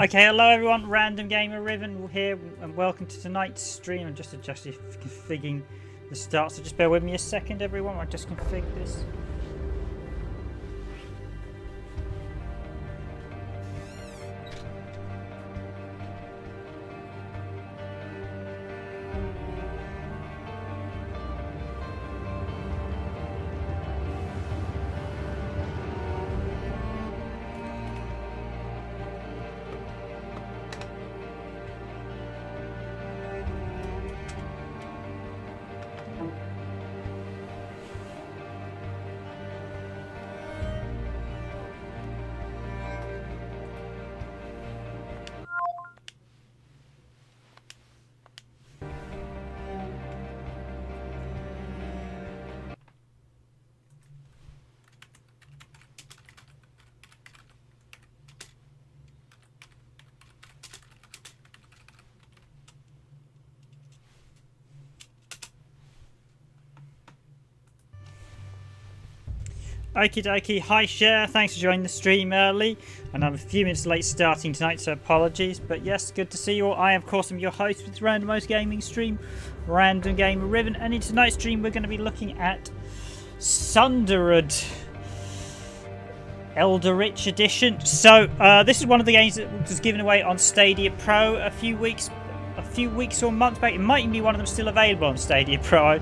Okay, hello everyone, Random Gamer Riven here, and welcome to tonight's stream. I'm just configuring the start, so just bear with me a second everyone, I'll just configure this. Okie dokie, hi Cher, thanks for joining the stream early. And I'm a few minutes late starting tonight, so apologies. But yes, good to see you all. I, of course, am your host with Randomized Gaming Stream, Random Gamer Riven. And in tonight's stream, we're going to be looking at Sundered Eldritch Edition. So, this is one of the games that was given away on Stadia Pro a few weeks or months back. It might even be one of them still available on Stadia Pro.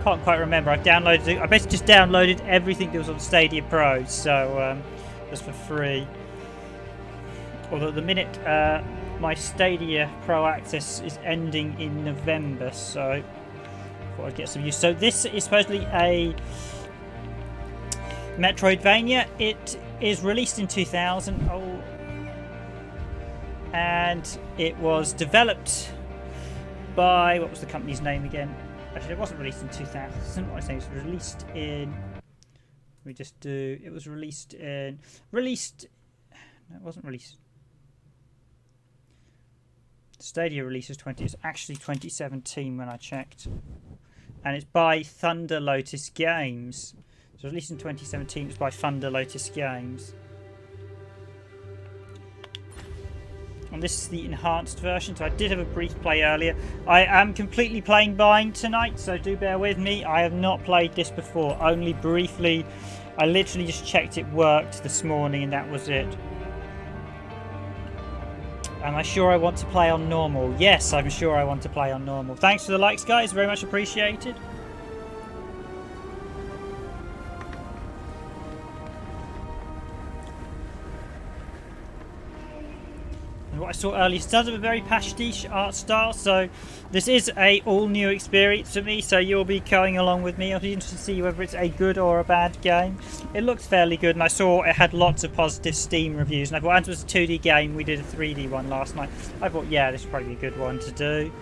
Can't quite remember. I basically just downloaded everything that was on Stadia Pro, so just for free. Although at the minute my Stadia Pro access is ending in November, so I thought I'd get some use. So this is supposedly a Metrodvania. It is released in 2000, and it was developed by, what was the company's name again? Actually, it wasn't released in 2000. What I say, it was released in. We just do. It was released in. No, it wasn't released. Stadia release was It's actually 2017 when I checked, and it's by Thunder Lotus Games. It was released in 2017. It was by Thunder Lotus Games. And this is the enhanced version, so I did have a brief play earlier. I am completely playing blind tonight, so do bear with me. I have not played this before, only briefly. I literally just checked it worked this morning and that was it. Am I sure I want to play on normal? Yes, I'm sure I want to play on normal. Thanks for the likes, guys, very much appreciated. What I saw earlier does have a very pastiche art style, so this is a all-new experience for me, so you'll be going along with me. I'll be interested to see whether it's a good or a bad game. It looks fairly good, and I saw it had lots of positive Steam reviews, and I thought, as it was a 2D game, we did a 3D one last night. I thought, yeah, this would probably be a good one to do.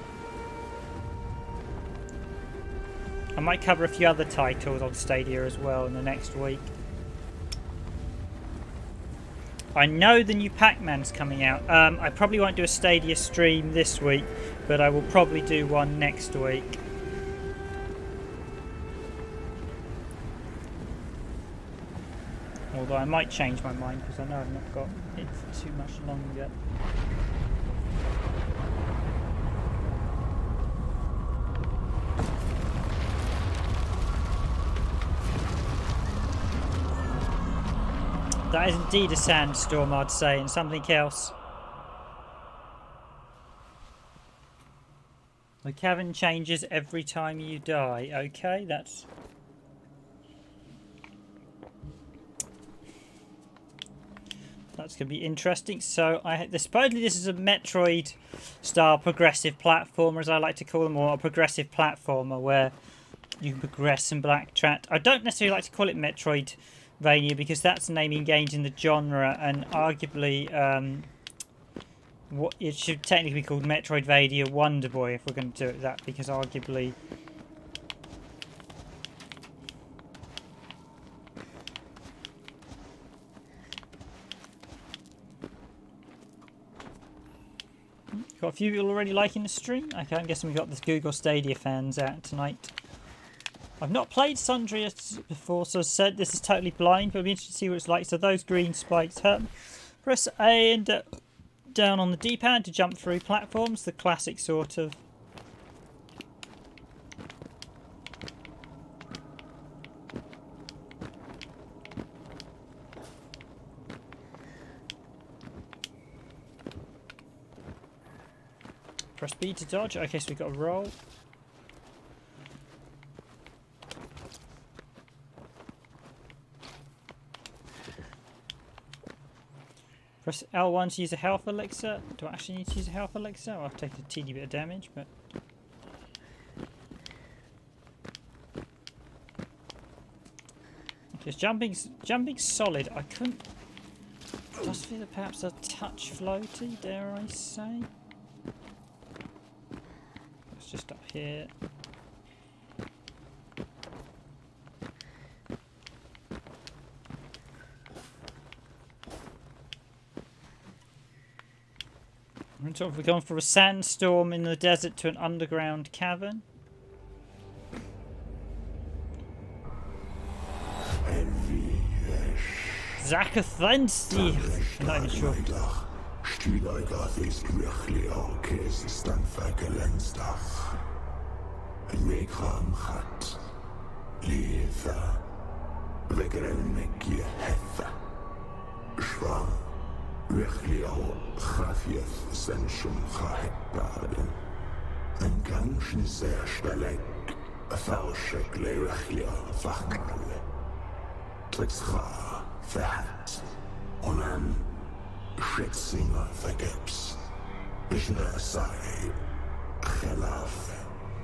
I might cover a few other titles on Stadia as well in the next week. I know the new Pac-Man's coming out. I probably won't do a Stadia stream this week, but I will probably do one next week. Although I might change my mind because I know I've not got it for too much longer. That is indeed a sandstorm, I'd say, and something else. The cavern changes every time you die. Okay, that's going to be interesting. So, supposedly this is a Metroid-style progressive platformer, as I like to call them, or a progressive platformer where you can progress and backtrack. I don't necessarily like to call it Metrodvania because that's naming games in the genre, and arguably what it should technically be called Metroidvania Wonder Boy if we're going to do it that, because arguably got a few people already liking the stream. Okay, I'm guessing we got the Google Stadia fans out tonight. I've not played Sundered before, so as I said, this is totally blind, but I'll be interested to see what it's like. So those green spikes hurt. Press A and down on the D-pad to jump through platforms, the classic sort of. Press B to dodge. Okay, so we've got a roll. Press L1 to use a health elixir. Do I actually need to use a health elixir? I'll take a teeny bit of damage, but... Because jumping's solid. I couldn't... It does feel perhaps a touch floaty, dare I say. It's just up here. So we've gone from a sandstorm in the desert to an underground cavern. Zakathensi. I'm not even sure. Rechlio Chafieth Senshum Chahetbaden. Ein Ganschen sehr Stalek, a Fauschek le Rechlio Fachkale. Trixcha Verhat. Onan Schitzinger vergebs. Bishna Sai Chelaf.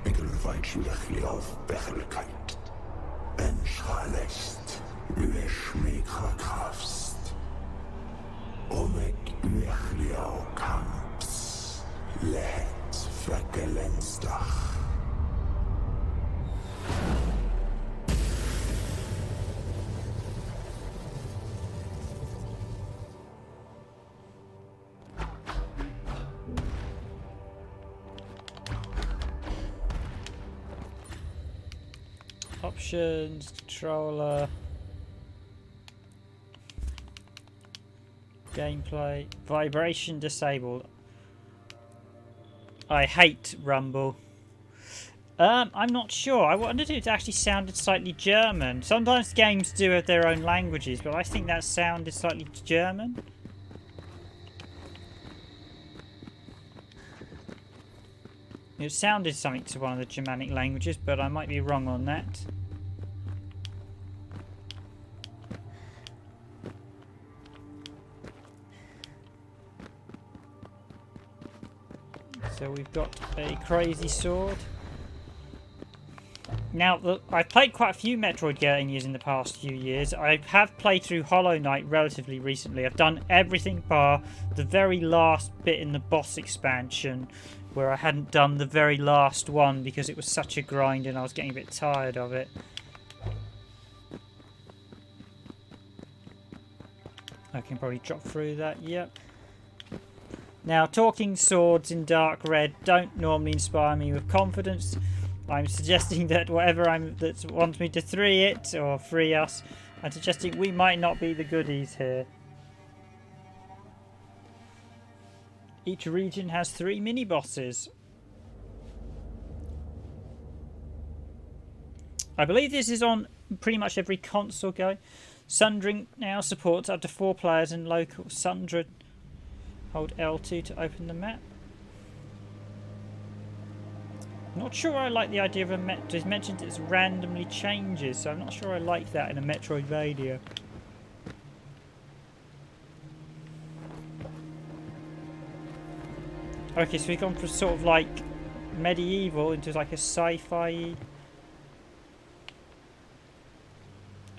Mikkelweitsch Rechlio Bechelkeit. En Schalest. Ueschmekra Krafst. Omek Uechlio Kamps Lehet Vergelensdach. Options, controller. Gameplay. Vibration disabled. I hate Rumble. I'm not sure. I wondered if it actually sounded slightly German. Sometimes games do have their own languages, but I think that sounded slightly German. It sounded something to one of the Germanic languages, but I might be wrong on that. So we've got a crazy sword. Now, look, I've played quite a few Metroid games in the past few years. I have played through Hollow Knight relatively recently. I've done everything bar the very last bit in the boss expansion, where I hadn't done the very last one because it was such a grind and I was getting a bit tired of it. I can probably drop through that, yep. Now, talking swords in dark red don't normally inspire me with confidence. I'm suggesting that whatever that wants me to free it or free us, I'm suggesting we might not be the goodies here. Each region has 3 mini-bosses. I believe this is on pretty much every console go. Sundered now supports up to 4 players in local. Sundered. Hold L2 to open the map. Not sure I like the idea of a Metroid. It's mentioned it randomly changes, so I'm not sure I like that in a Metrodvania. Okay, so we've gone from sort of like medieval into like a sci-fi.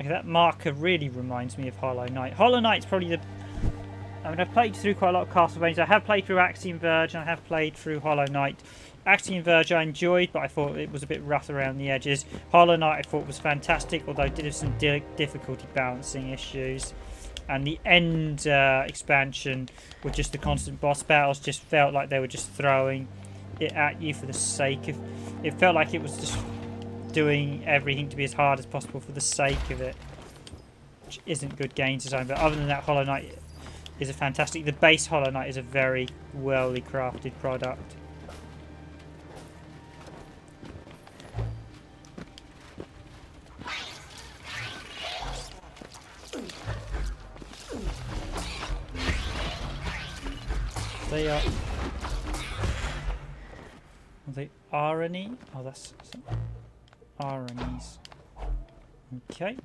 Okay, that marker really reminds me of Hollow Knight. Hollow Knight's probably the... I mean, I've played through quite a lot of Castlevania. I have played through Axiom Verge and I have played through Hollow Knight. Axiom Verge I enjoyed, but I thought it was a bit rough around the edges. Hollow Knight I thought was fantastic, although it did have some difficulty balancing issues. And the end expansion with just the constant boss battles just felt like they were just throwing it at you for the sake of... It felt like it was just doing everything to be as hard as possible for the sake of it. Which isn't good game design, but other than that, Hollow Knight is a fantastic. The base Hollow Knight is a very wellly crafted product. They are they Arani? Oh, that's Aranis. Okay.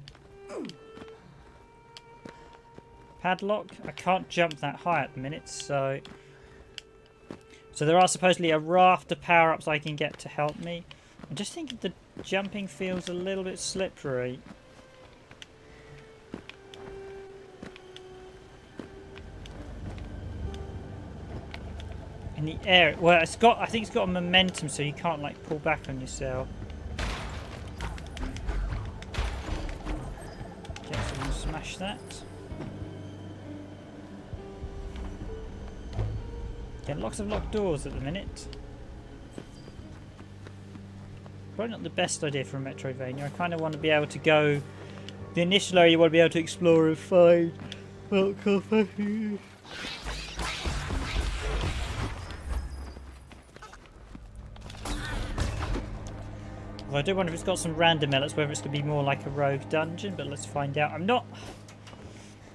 Padlock. I can't jump that high at the minute, so there are supposedly a raft of power-ups I can get to help me. I'm just thinking the jumping feels a little bit slippery. In the air, well, I think it's got a momentum, so you can't like pull back on yourself. Okay, so we'll smash that. Get lots of locked doors at the minute. Probably not the best idea for a Metrodvania. I kind of want to be able to go. The initial area you want to be able to explore and find. Well, I do wonder if it's got some random elements, whether it's going to be more like a rogue dungeon, but let's find out. I'm not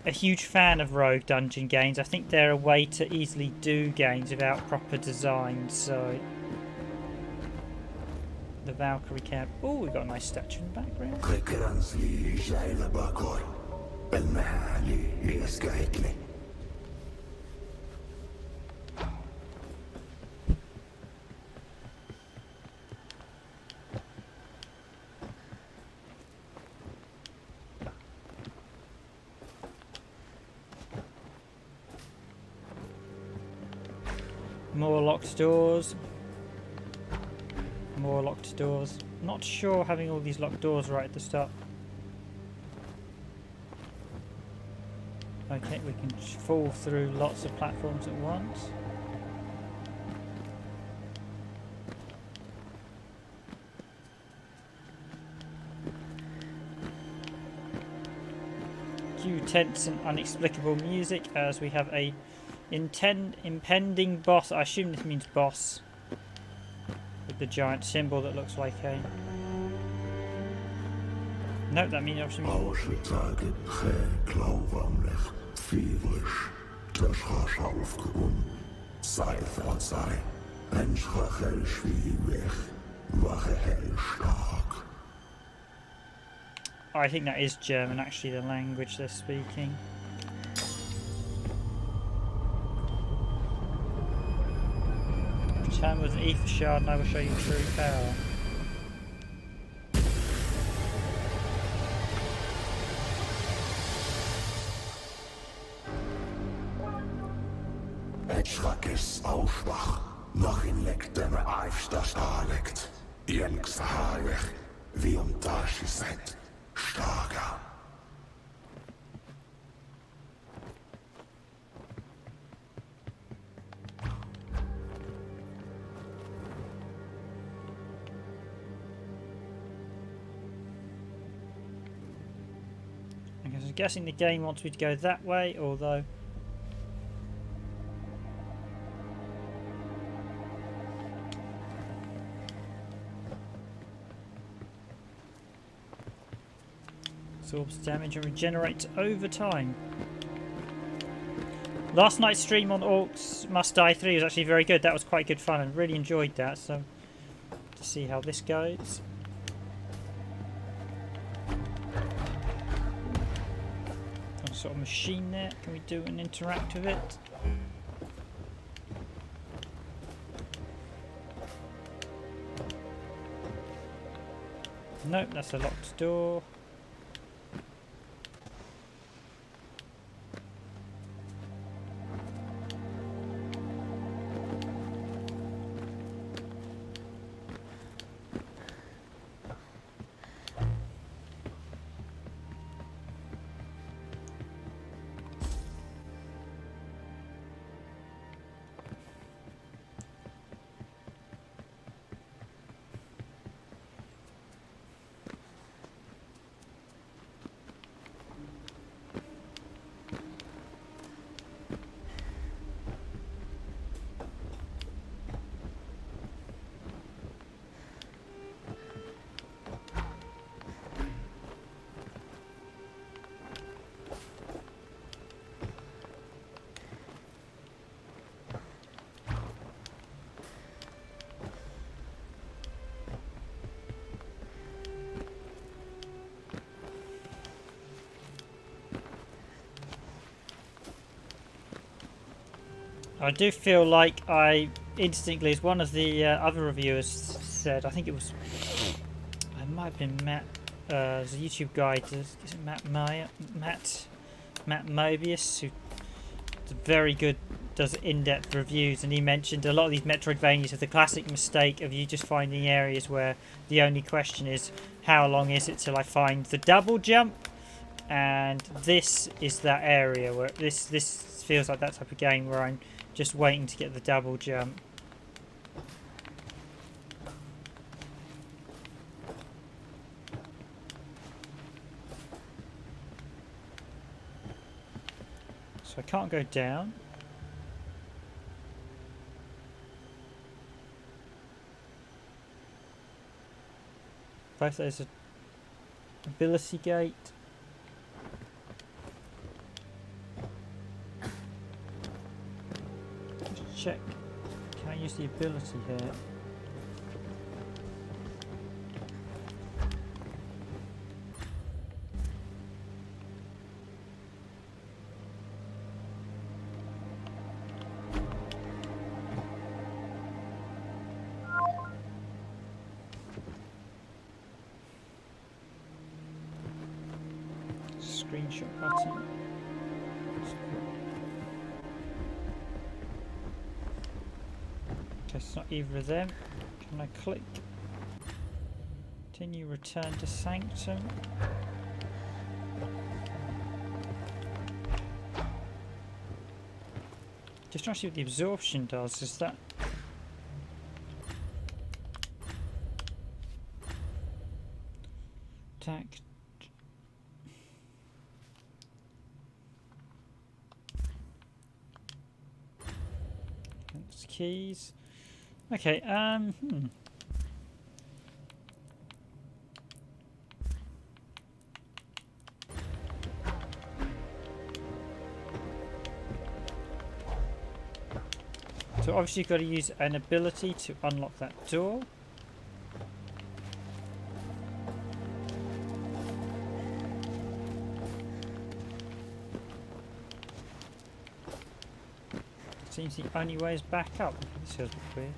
a huge fan of rogue dungeon games. I think they're a way to easily do games without proper design, so... The Valkyrie camp. Oh, we've got a nice statue in the background. More locked doors. More locked doors. Not sure having all these locked doors right at the start. Okay, we can fall through lots of platforms at once. Cue tense and inexplicable music as we have a impending boss. I assume this means boss. With the giant symbol that looks like a... Nope, that means obviously... I think that is German, actually, the language they're speaking. Return with an ether shard and I will show you true power. Edgerak is aufwach, nog in lekdeme Eifstastarlekt. Jenks haarweg, wie Tashi set, starker. I'm guessing the game wants me to go that way, although... Absorbs damage and regenerates over time. Last night's stream on Orcs Must Die 3 was actually very good. That was quite good fun and really enjoyed that, so... to see how this goes. Sort of machine there. Can we do and interact with it? Nope, that's a locked door. I do feel like I instantly, as one of the other reviewers said, I think it might have been Matt. There's a YouTube guy. Is it Matt Mobius, who very good, does in-depth reviews, and he mentioned a lot of these Metroidvanias have the classic mistake of you just finding areas where the only question is how long is it till I find the double jump, and this is that area where this feels like that type of game where I'm just waiting to get the double jump. So I can't go down. Both there's an ability gate. Just check. Can I use the ability here? Screenshot button. Okay, it's not either of them. Can I click? Continue, return to Sanctum. Just trying to see what the absorption does. Is that... attack... keys. Okay, So obviously you've got to use an ability to unlock that door. Seems the only way is back up. This feels a bit weird.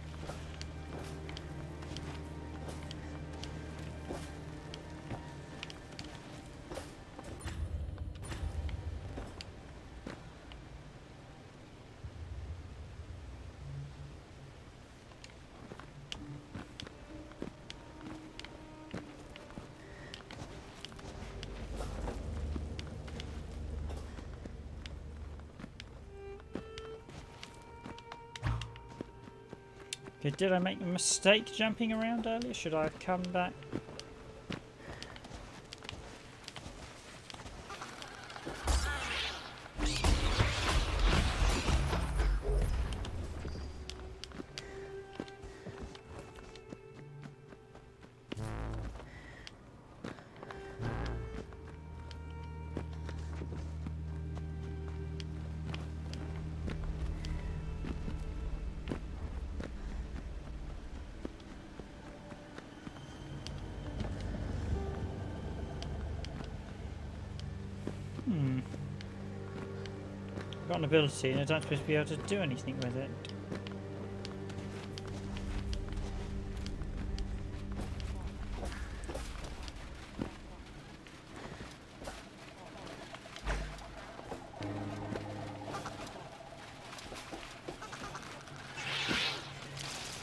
Okay, did I make a mistake jumping around earlier? Should I have come back? I've got an ability and I don't supposed to be able to do anything with it.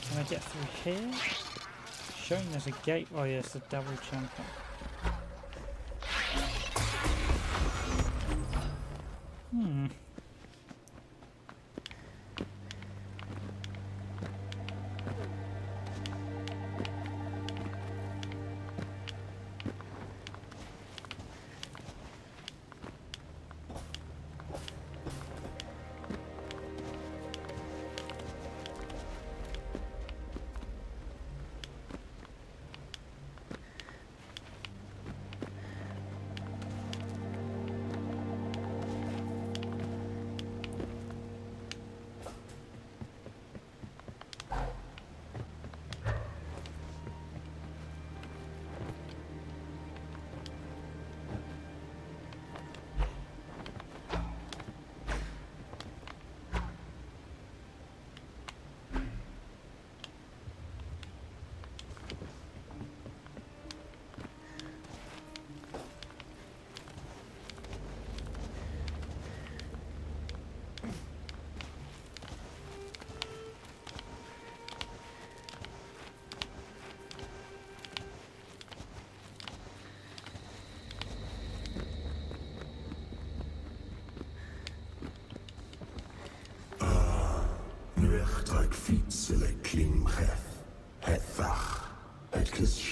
Can I get through here? Showing there's a gate. Oh yes, the double jump.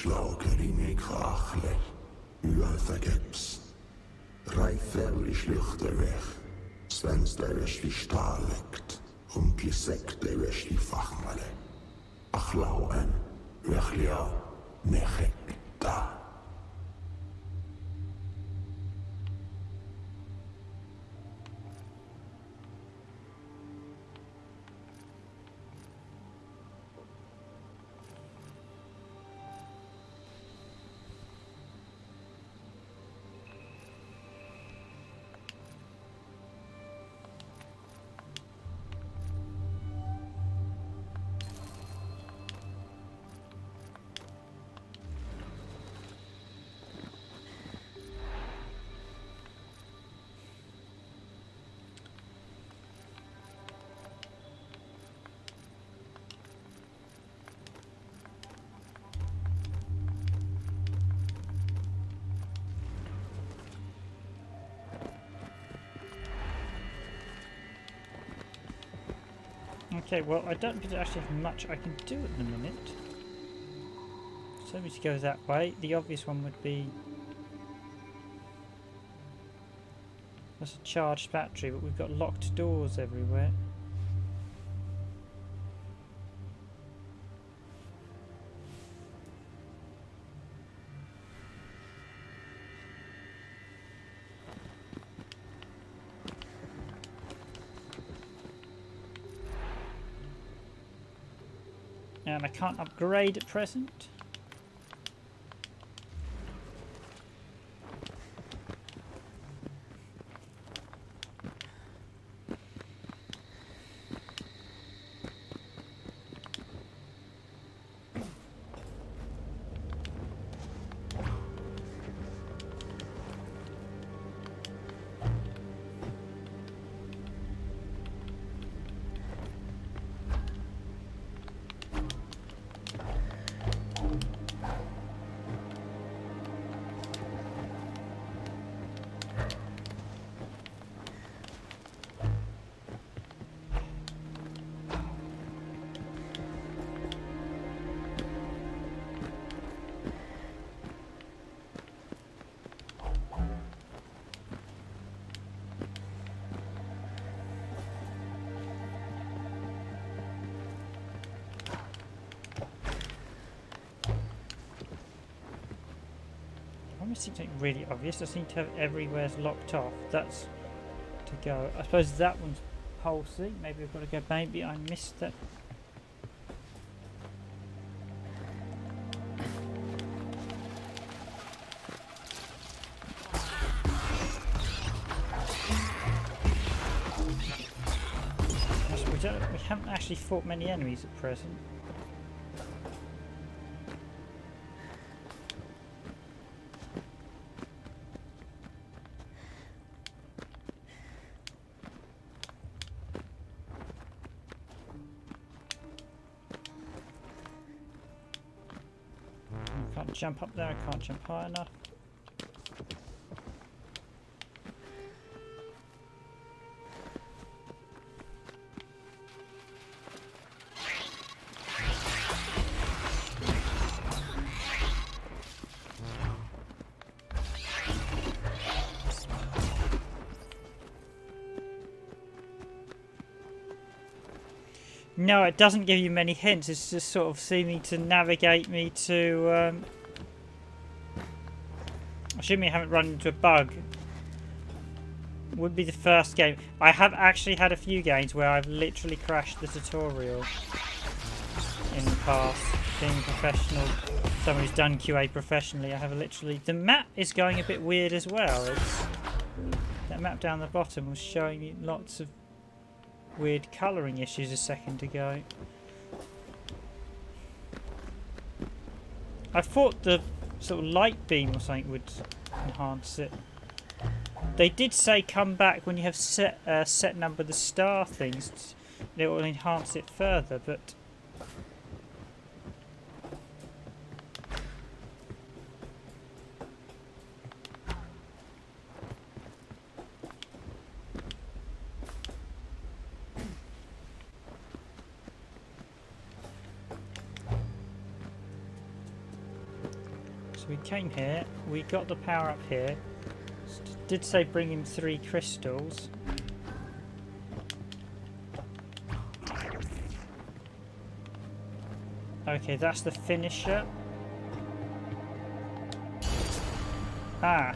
slagen in mig krachlig, ualvergeps. Reifävlig sluchter weg, svenster vesli stalekt, sekte vesli fachmale. Achlauen, wechlia, nechekta. Okay, well, I don't think there's actually much I can do at the minute. So we to go that way. The obvious one would be... That's a charged battery, but we've got locked doors everywhere. And I can't upgrade at present. Something really obvious. I seem to have everywhere's locked off. That's to go. I suppose that one's pulsing. Maybe I've got to go. Maybe I missed that. We haven't actually fought many enemies at present. Jump up there, I can't jump high enough. No, it doesn't give you many hints, it's just sort of seeming to navigate me to... Assuming I haven't run into a bug. Would be the first game. I have actually had a few games where I've literally crashed the tutorial in the past. Being a professional, someone who's done QA professionally, I have literally... The map is going a bit weird as well. That map down the bottom was showing me lots of weird colouring issues a second ago. I thought the sort of light beam or something would enhance it. They did say come back when you have set number the star things. It will enhance it further, but we came here, we got the power up here. Did say bring him 3 crystals. Okay, that's the finisher. Ah.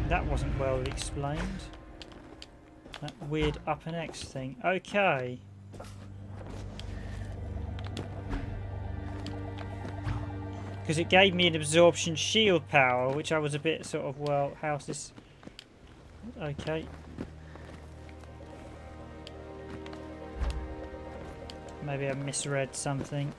That wasn't well explained. That weird up and X thing. Okay. Because it gave me an absorption shield power, which I was a bit sort of, well, how's this? Okay. Maybe I misread something.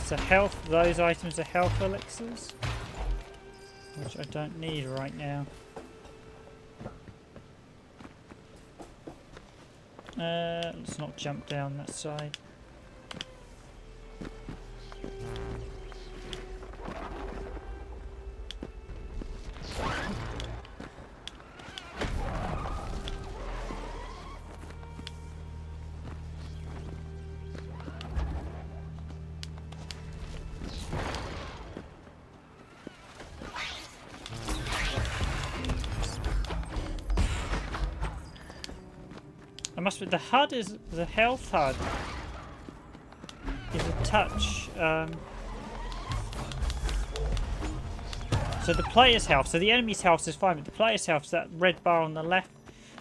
So health, those items are health elixirs, which I don't need right now. Let's not jump down that side. Must be the HUD is the health HUD is a touch. So the player's health, so the enemy's health is fine, but the player's health is that red bar on the left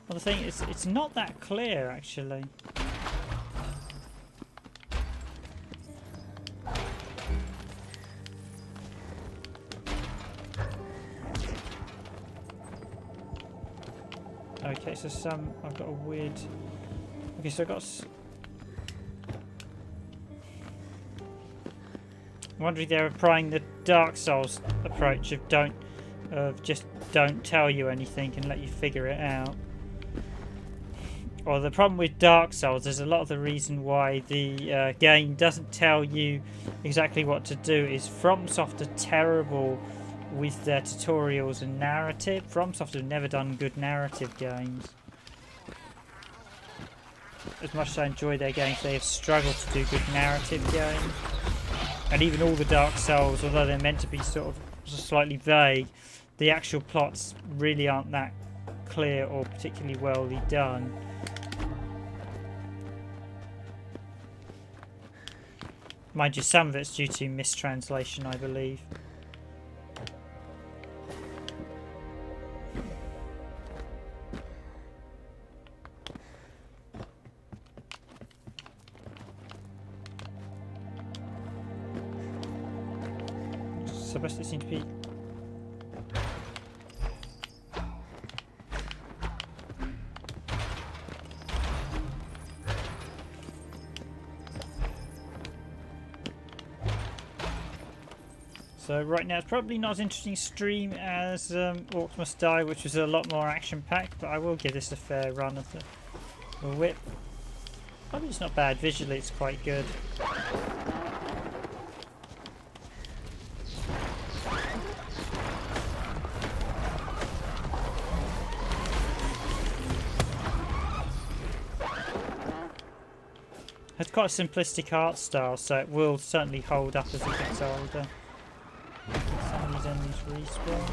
of the thing. It's not that clear actually. Okay, so I've got a weird. Okay, so I've got. I'm wondering they're applying the Dark Souls approach of just don't tell you anything and let you figure it out. Or the problem with Dark Souls is a lot of the reason why the game doesn't tell you exactly what to do is FromSoft are terrible with their tutorials and narrative. FromSoft have never done good narrative games. As much as I enjoy their games, they have struggled to do good narrative games. And even all the Dark Souls, although they're meant to be sort of slightly vague, the actual plots really aren't that clear or particularly well done. Mind you, some of it's due to mistranslation, I believe. Supposed to seem to be. So right now it's probably not as interesting stream as Orcs Must Die, which was a lot more action-packed, but I will give this a fair run of the whip. Probably it's not bad visually; it's quite good. It's quite a simplistic art style, so it will certainly hold up as it gets older. Some of these enemies respawn.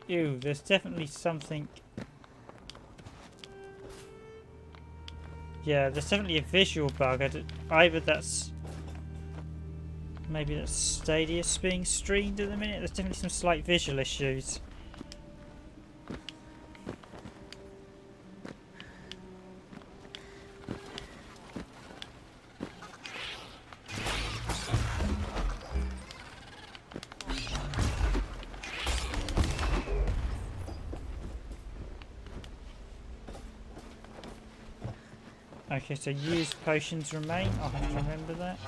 Ew, there's definitely something. Yeah, there's definitely a visual bug. Either that's. Maybe that's Stadia being streamed at the minute. There's definitely some slight visual issues. Okay, so use potions remain. I'll have to remember that.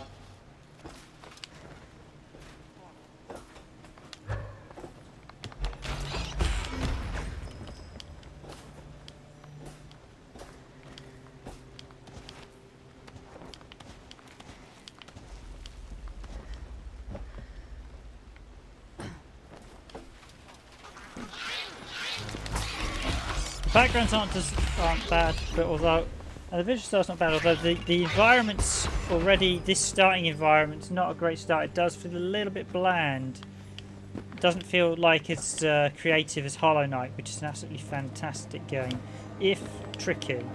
Backgrounds aren't bad, but although the visual style's not bad, although the environment's already, this starting environment's not a great start. It does feel a little bit bland. It doesn't feel like it's creative as Hollow Knight, which is an absolutely fantastic game, if tricky.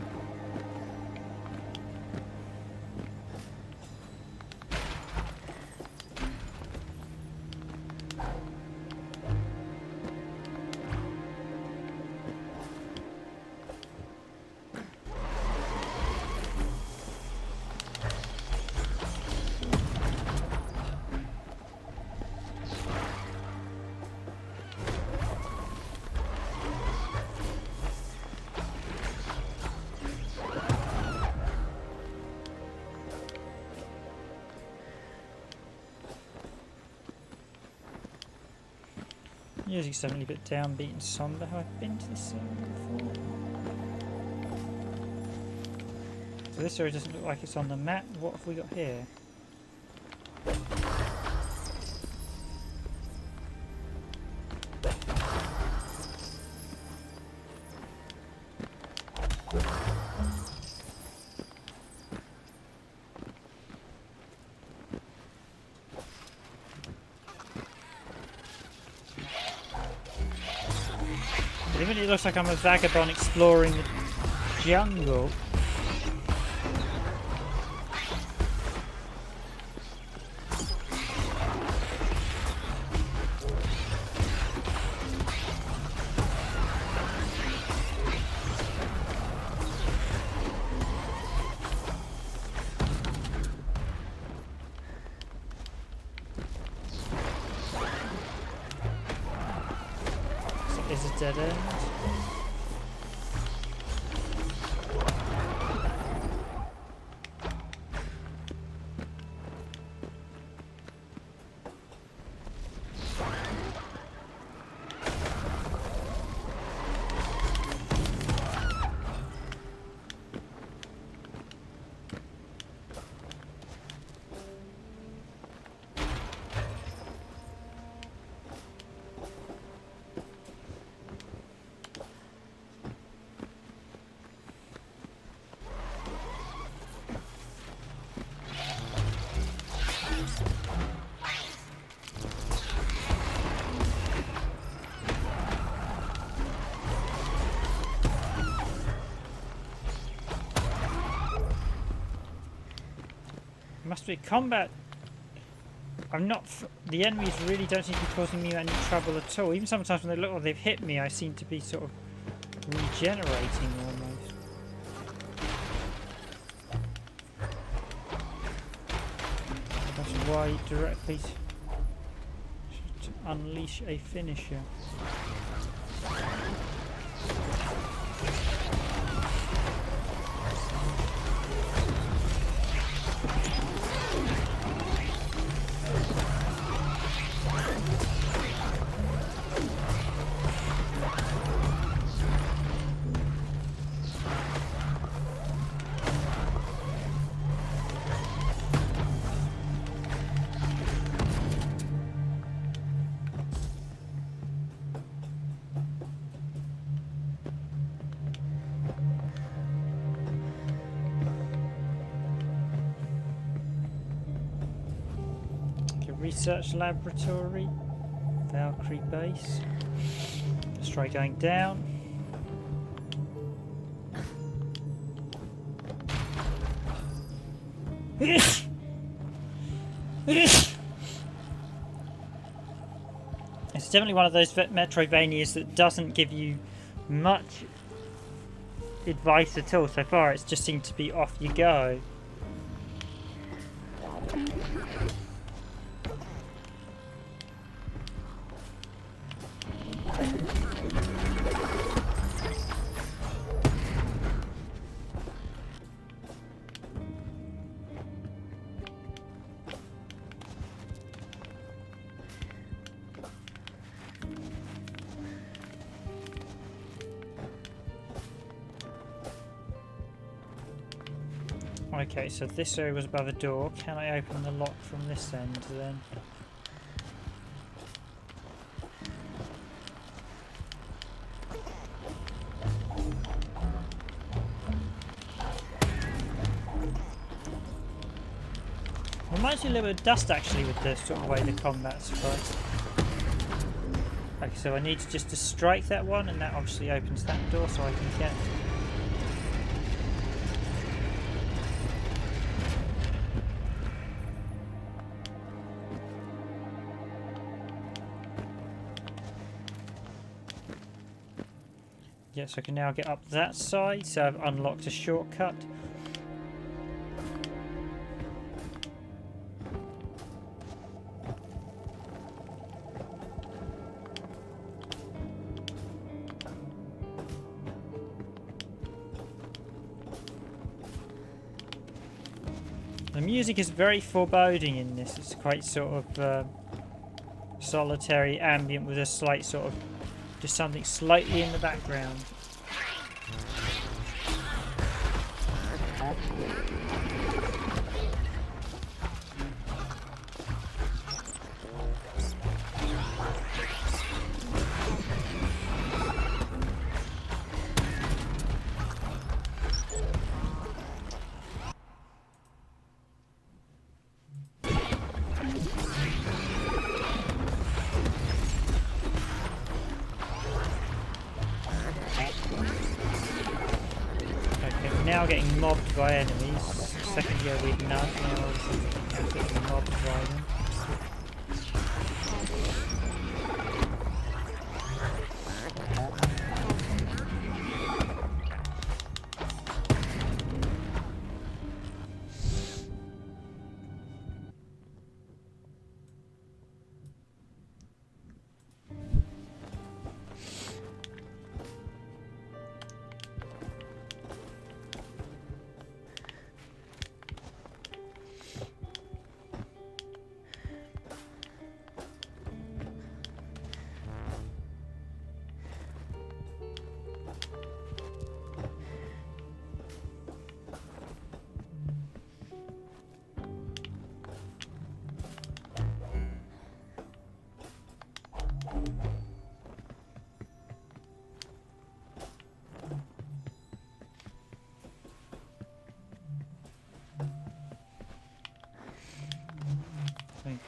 Music's definitely a bit downbeat and somber. Have I been to this area before? So this area doesn't look like it's on the map. What have we got here? Even it looks like I'm a vagabond exploring the jungle. Is a dead end. Must be combat. I'm not. The enemies really don't seem to be causing me any trouble at all. Even sometimes when they look like they've hit me, I seem to be sort of regenerating almost. That's why directly should unleash a finisher. Research laboratory, Valkyrie base. Let's try going down. It's definitely one of those Metrodvanias that doesn't give you much advice at all so far. It's just seemed to be off you go. Okay, so this area was above a door. Can I open the lock from this end then? Reminds me a little bit of Dust actually with the sort of way the combat's fight. Okay, so I need just to strike that one, and that obviously opens that door so I can get. Yes, I can now get up that side, so I've unlocked a shortcut. The music is very foreboding in this. It's quite sort of solitary, ambient, with a slight sort of just something slightly in the background. Now getting mobbed by enemies. A second ago we'd not. Now I'm getting mobbed by them.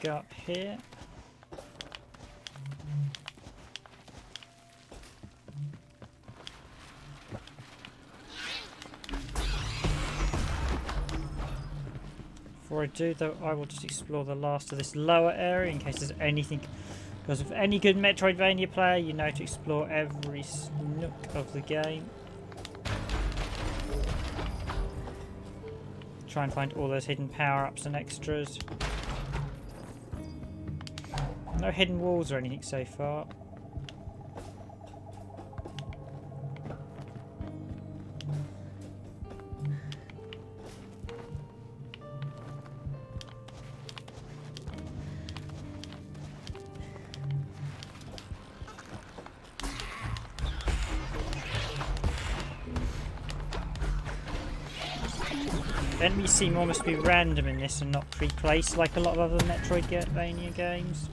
Go up here. Before I do though, I will just explore the last of this lower area in case there's anything, because if any good Metroidvania player, you know to explore every nook of the game. Try and find all those hidden power-ups and extras. No hidden walls or anything so far. Enemies seem almost to be random in this and not pre-placed like a lot of other Metroidvania games.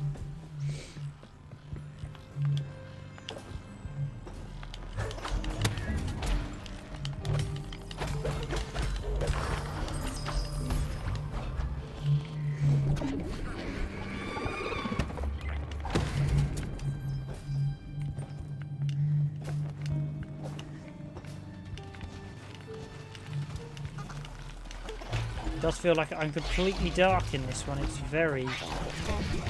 It does feel like I'm completely dark in this one. It's very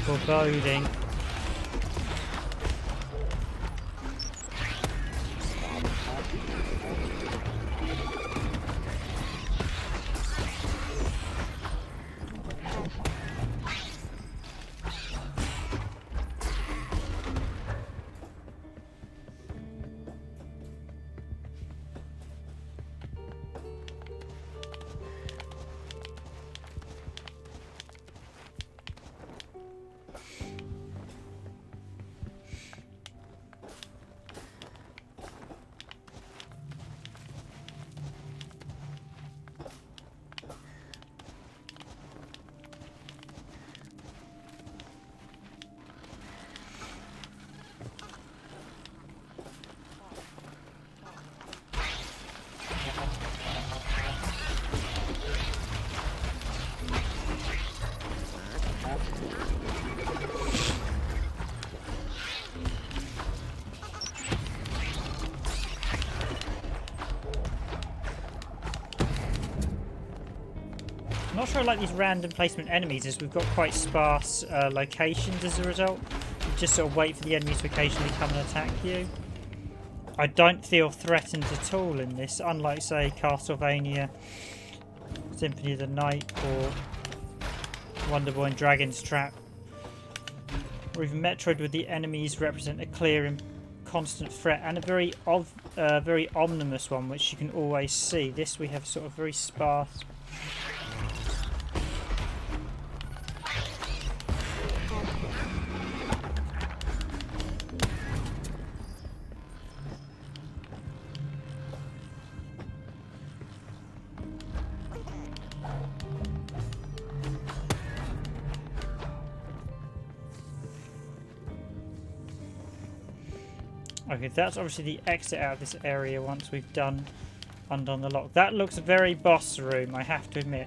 foreboding. not sure I like these random placement enemies, as we've got quite sparse locations as a result. You just sort of wait for the enemies to occasionally come and attack you. I don't feel threatened at all in this, unlike, say, Castlevania, Symphony of the Night, or Wonder Boy and Dragon's Trap. Or even Metroid, where the enemies represent a clear and constant threat, and a very ominous one, which you can always see. This we have sort of very sparse. Okay, that's obviously the exit out of this area once we've undone the lock. That looks very boss room, I have to admit.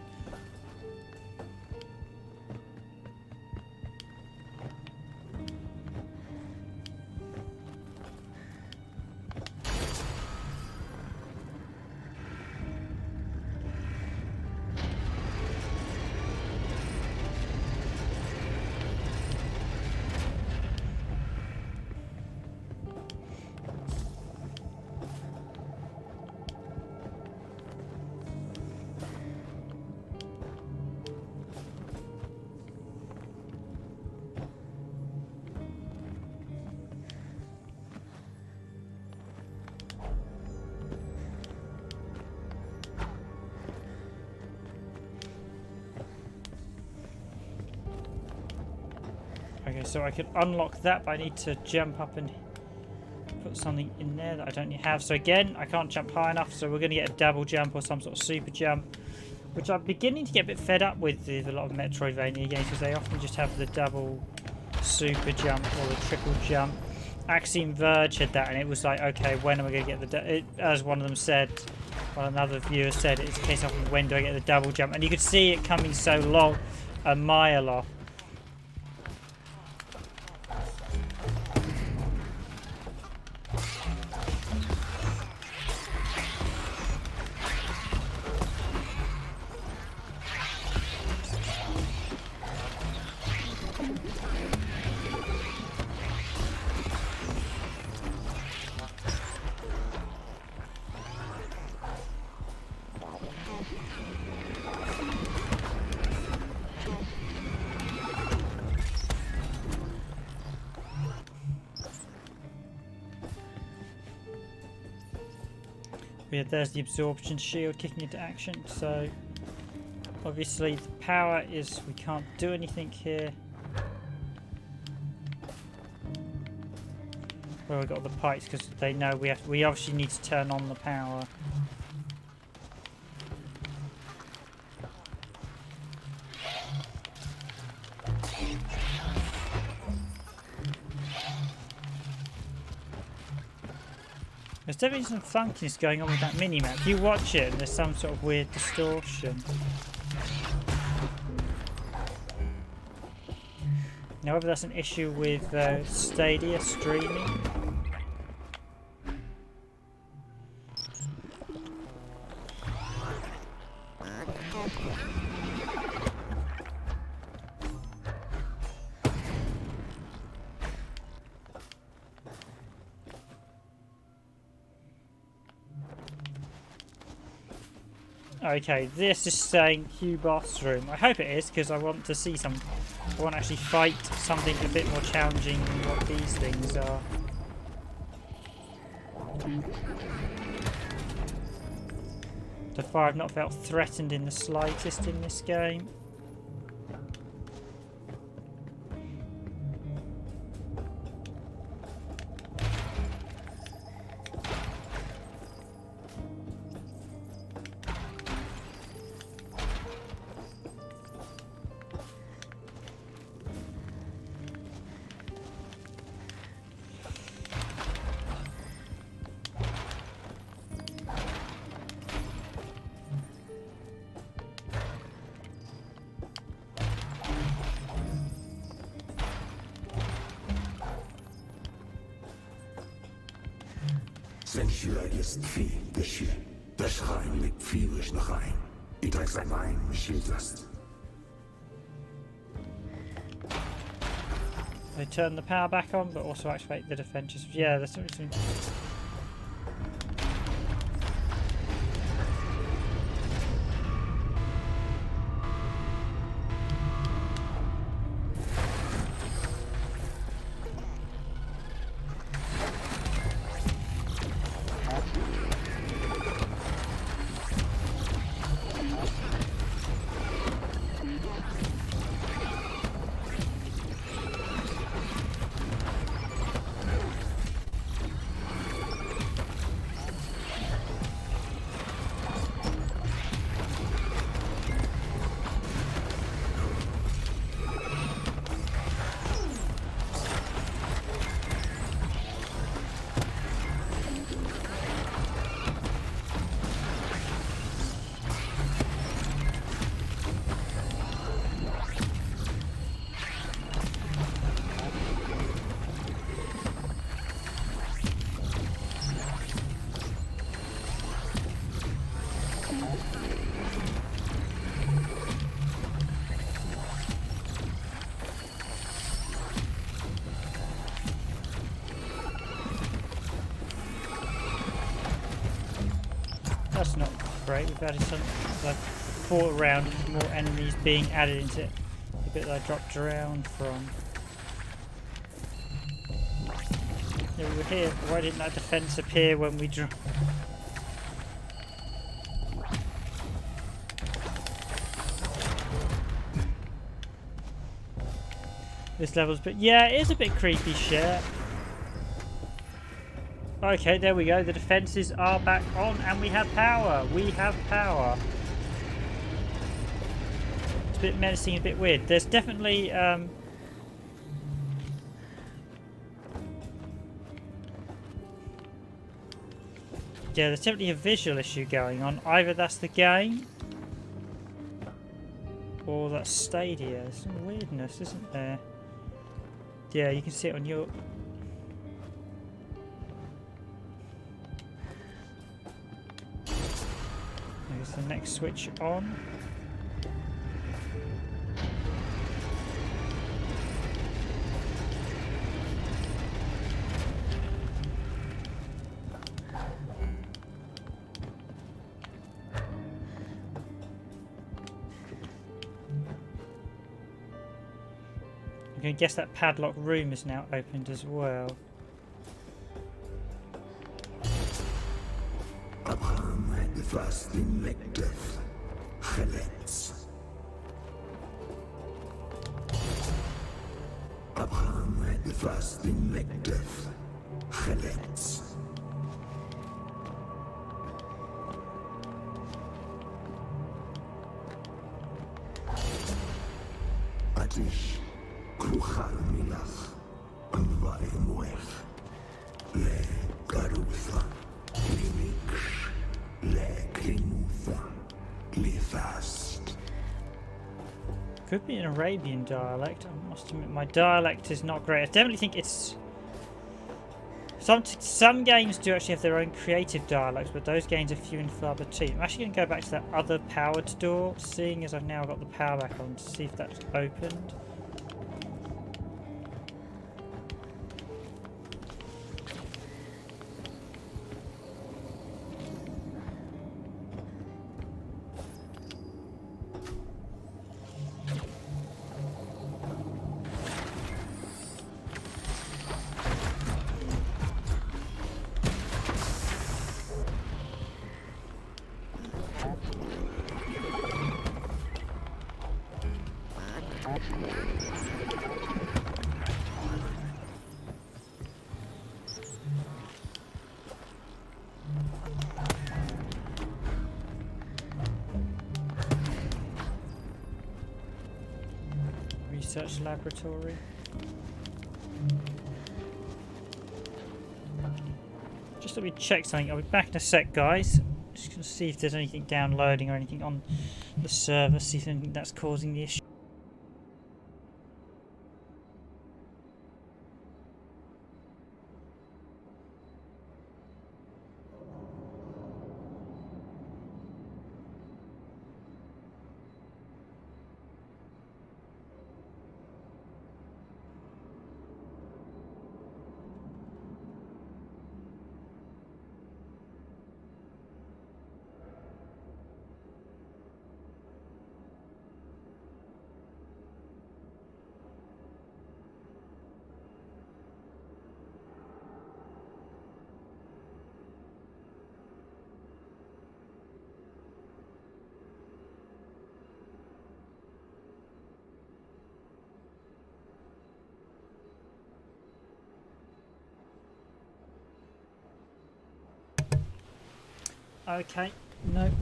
Okay, so I could unlock that, but I need to jump up and put something in there that I don't have. So again, I can't jump high enough, so we're going to get a double jump or some sort of super jump, which I'm beginning to get a bit fed up with a lot of Metroidvania games, because they often just have the double super jump or the triple jump. Axiom Verge had that, and it was like, okay, when am I going to get the... as one of them said, well, another viewer said, it's a case of when do I get the double jump? And you could see it coming so long, a mile off. Yeah, there's the absorption shield kicking into action, so obviously the power is we can't do anything here. Well, we've got the pipes because they know we obviously need to turn on the power. There's definitely some funkiness going on with that mini-map. You watch it and there's some sort of weird distortion. Now whether that's an issue with Stadia streaming. Okay, this is saying Q boss room. I hope it is, because I want to see some. I want to actually fight something a bit more challenging than what these things are. So far, I've not felt threatened in the slightest in this game. Sensueel is vier, de schrein ligt vierisch nog een. Itai sei mein, Schildast. They turn the power back on, but also activate the defenses. Yeah, that's what it's. That's not great. We've added some, like, fought around more enemies being added into the bit that I dropped around from. Yeah, we were here. Why didn't that defense appear when we drew? This level's, but yeah, it is a bit creepy shit. Okay, there we go. The defenses are back on and we have power. We have power. It's a bit menacing, a bit weird. There's definitely yeah, there's definitely a visual issue going on. Either that's the game or that's Stadia. There's some weirdness, isn't there? Yeah, you can see it on your... There's the next switch on. I'm going to guess that padlock room is now opened as well. Fast elective gelets. Abraham had the fast elective gelets. Atish kruchal milach and vaimwech le garutha limiksh. Could be an Arabian dialect. I must admit, my dialect is not great. I definitely think it's... Some games do actually have their own creative dialects, but those games are few and far between. I'm actually going to go back to that other powered door, seeing as I've now got the power back on, to see if that's opened. Research laboratory. Just let me check something. I'll be back in a sec, guys. Just gonna see if there's anything downloading or anything on the server, see if anything that's causing the issue. Okay.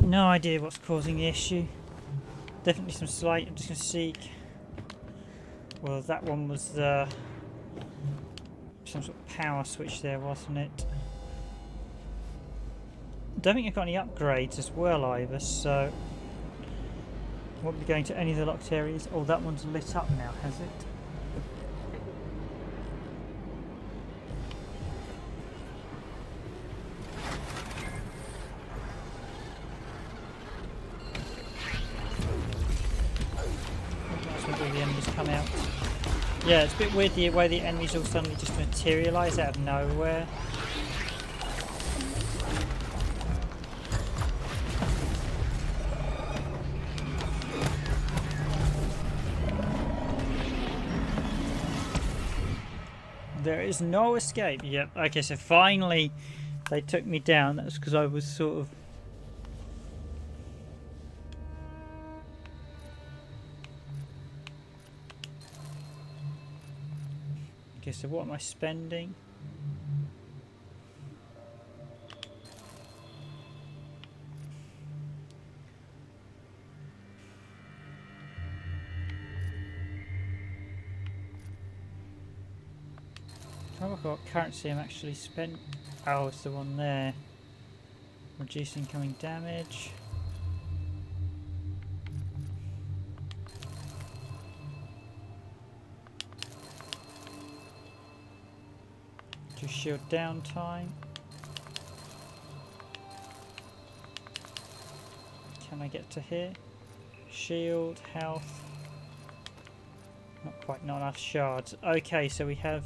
No idea what's causing the issue. Definitely some slight. I'm just going to seek. Well, that one was some sort of power switch there, wasn't it? Don't think I've got any upgrades as well either, so I won't be going to any of the locked areas. Oh, that one's lit up now, has it? That's when all the enemies come out. Yeah, it's a bit weird the way the enemies all suddenly just materialise out of nowhere. There is no escape. Yep. Okay, so finally they took me down. That's because I was sort of... Okay, so what am I spending? I wonder what currency I'm actually spent. Oh, it's the one there. Reducing incoming damage. Reduce shield downtime. Can I get to here? Shield, health. Not enough shards. Okay, so we have...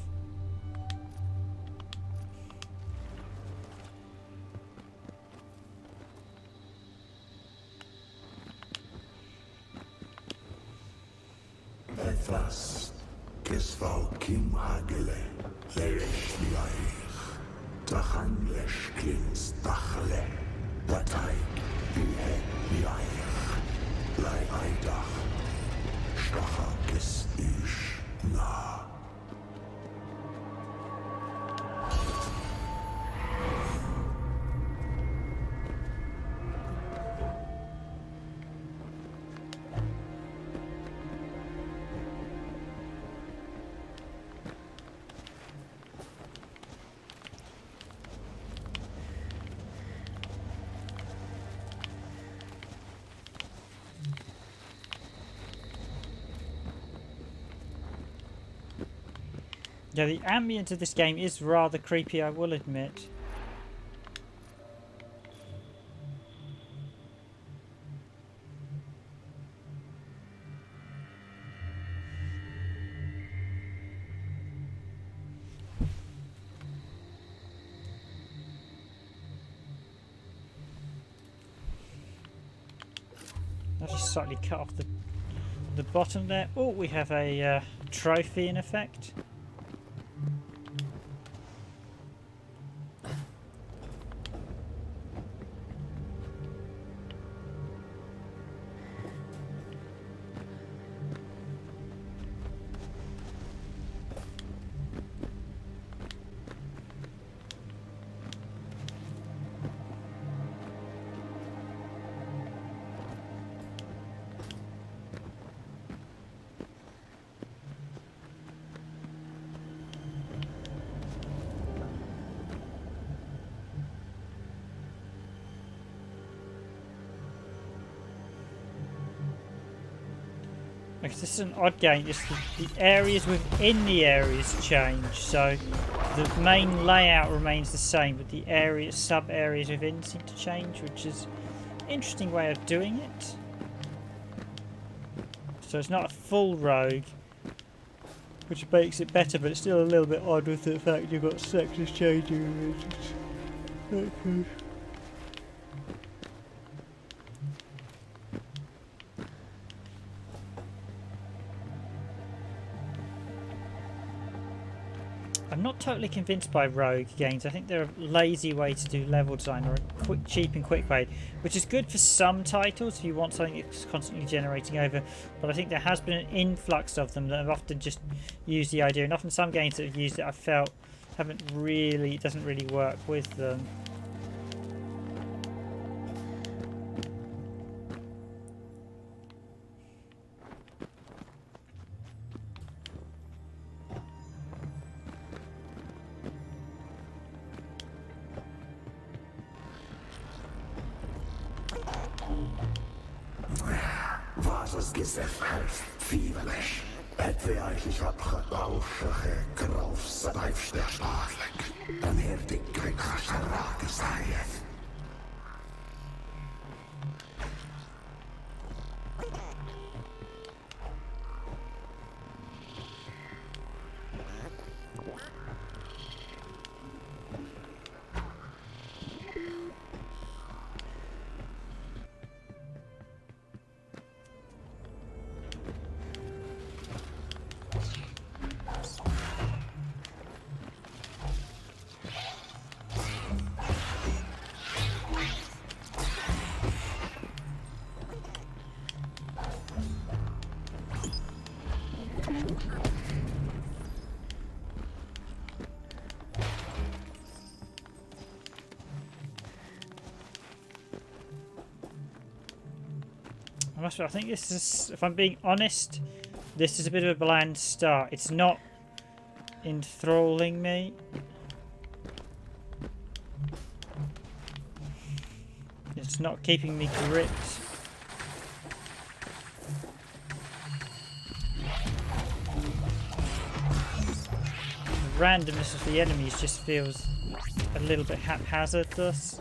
Ethas, Kesval Kim Hagele, Leresh Liaich, Tachan Lesh Klins Tachle, Datai, Bihe Liaich, Lai Aidach, Stacha Kes Ish Na. Yeah, the ambience of this game is rather creepy, I will admit. I'll just slightly cut off the bottom there. Oh, we have a trophy in effect. Because this is an odd game, just the areas within the areas change, so the main layout remains the same, but the areas, sub-areas within seem to change, which is an interesting way of doing it. So it's not a full rogue, which makes it better, but it's still a little bit odd with the fact you've got sections changing. I'm not totally convinced by rogue games. I think they're a lazy way to do level design, or a quick, cheap and quick way, which is good for some titles if you want something that's constantly generating over, but I think there has been an influx of them that have often just used the idea, and often some games that have used it I felt it doesn't really work with them. Gezefhurst feverish. Het weer is opgedolven, grof, stijfsterstadelijk. Dan heeft ik krikkers geraken, zei het. I think this is, if I'm being honest, this is a bit of a bland start. It's not enthralling me. It's not keeping me gripped. The randomness of the enemies just feels a little bit haphazard thus.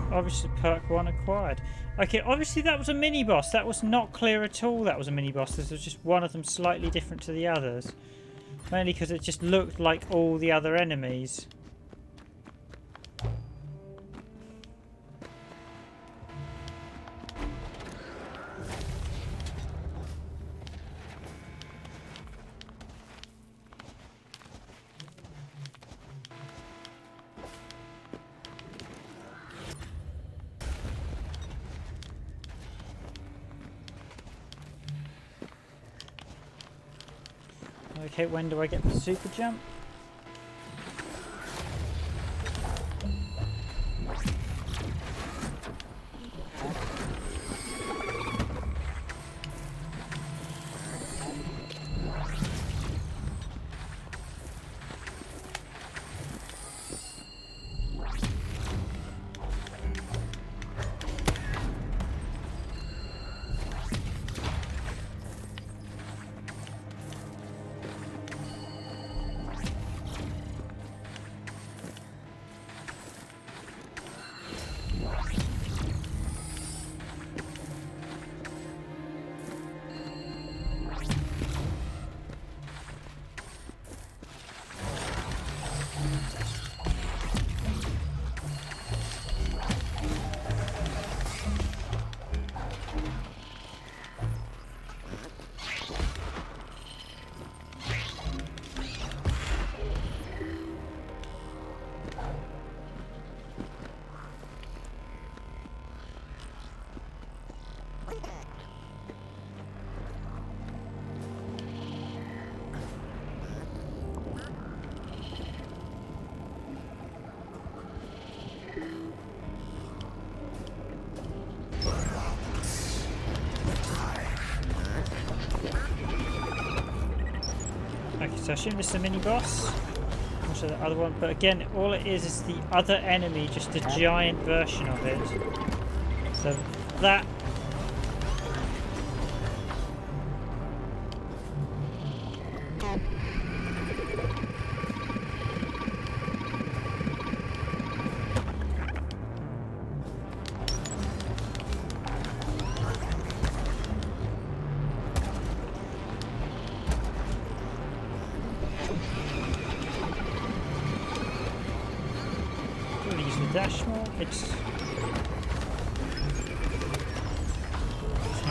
Obviously perk 1 acquired. Okay, obviously that was a mini-boss. That was not clear at all that was a mini-boss. This was just one of them slightly different to the others. Mainly because it just looked like all the other enemies. Okay, when do I get the super jump? So I assume this is a mini boss. Also the other one, but again, all it is the other enemy, just a giant version of it. So that. Dash more. It's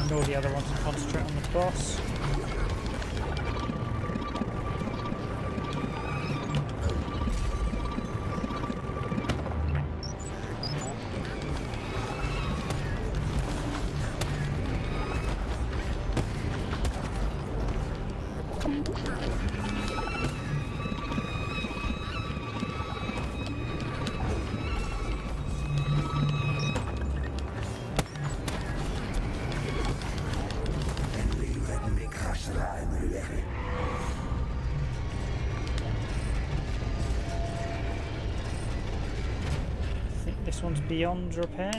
ignore the other ones and concentrate on the boss. This one's beyond repair.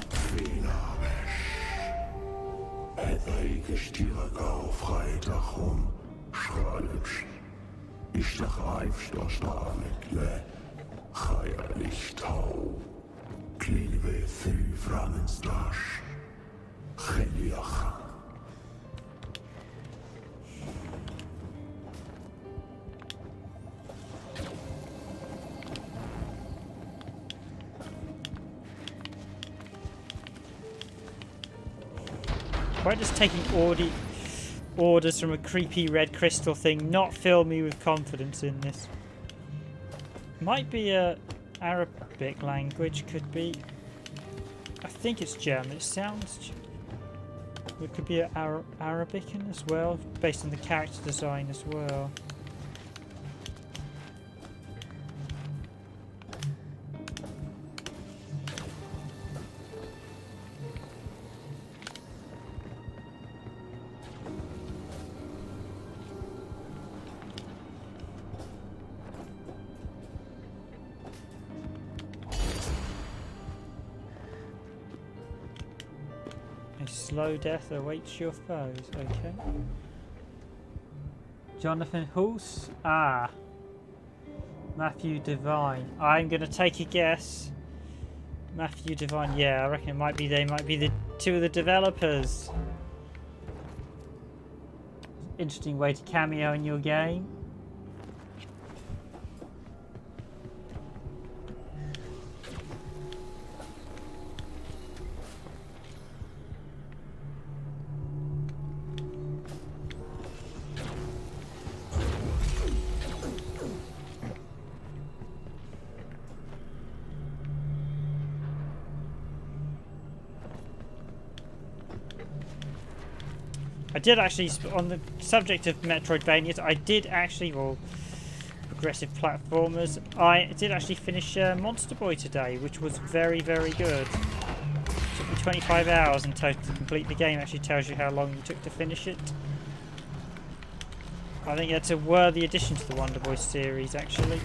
Why just taking orders from a creepy red crystal thing not fill me with confidence in this? Might be a Arabic language, could be. I think it's German. It sounds. It could be Arabican as well, based on the character design as well. Slow death awaits your foes. Okay. Jonathan Hulse. Ah. Matthew Devine. I'm gonna take a guess. Matthew Devine. Yeah, I reckon it might be. They might be the two of the developers. Interesting way to cameo in your game. I did actually, on the subject of Metroidvanias, I did actually, well, progressive platformers, I did actually finish Monster Boy today, which was very, very good. It took me 25 hours in total to complete the game. Actually tells you how long you took to finish it. I think that's a worthy addition to the Wonder Boy series, actually.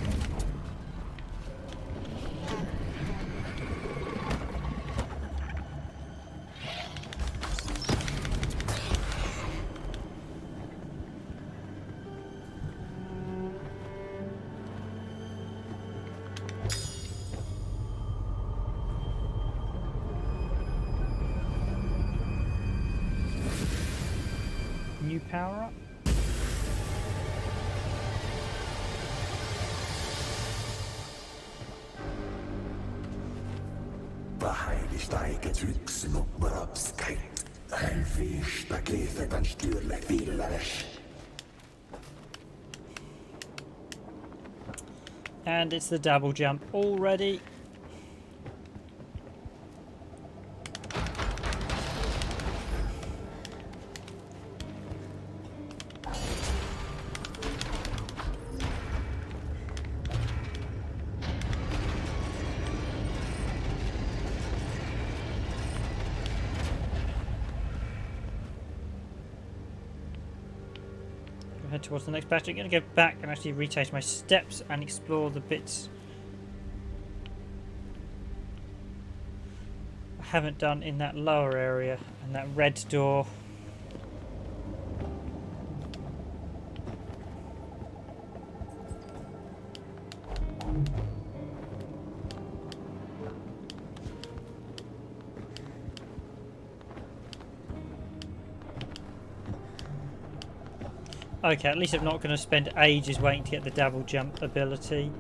New power up. And it's the double jump already. head towards the next batch. I'm going to go back and actually retrace my steps and explore the bits I haven't done in that lower area and that red door. Okay, at least I'm not going to spend ages waiting to get the double jump ability.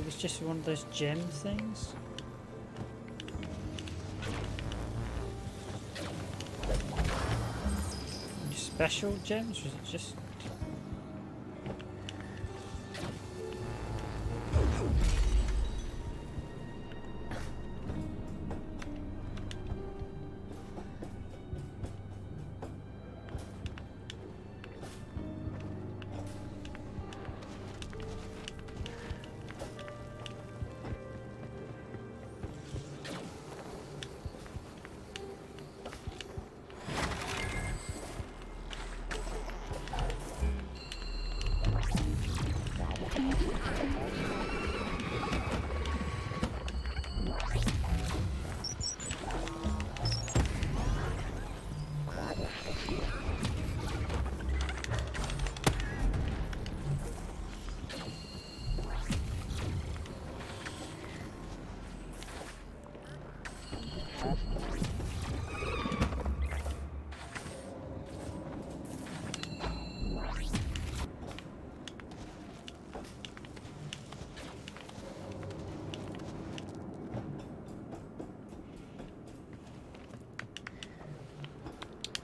It's just one of those gem things. Any special gems, or is it just...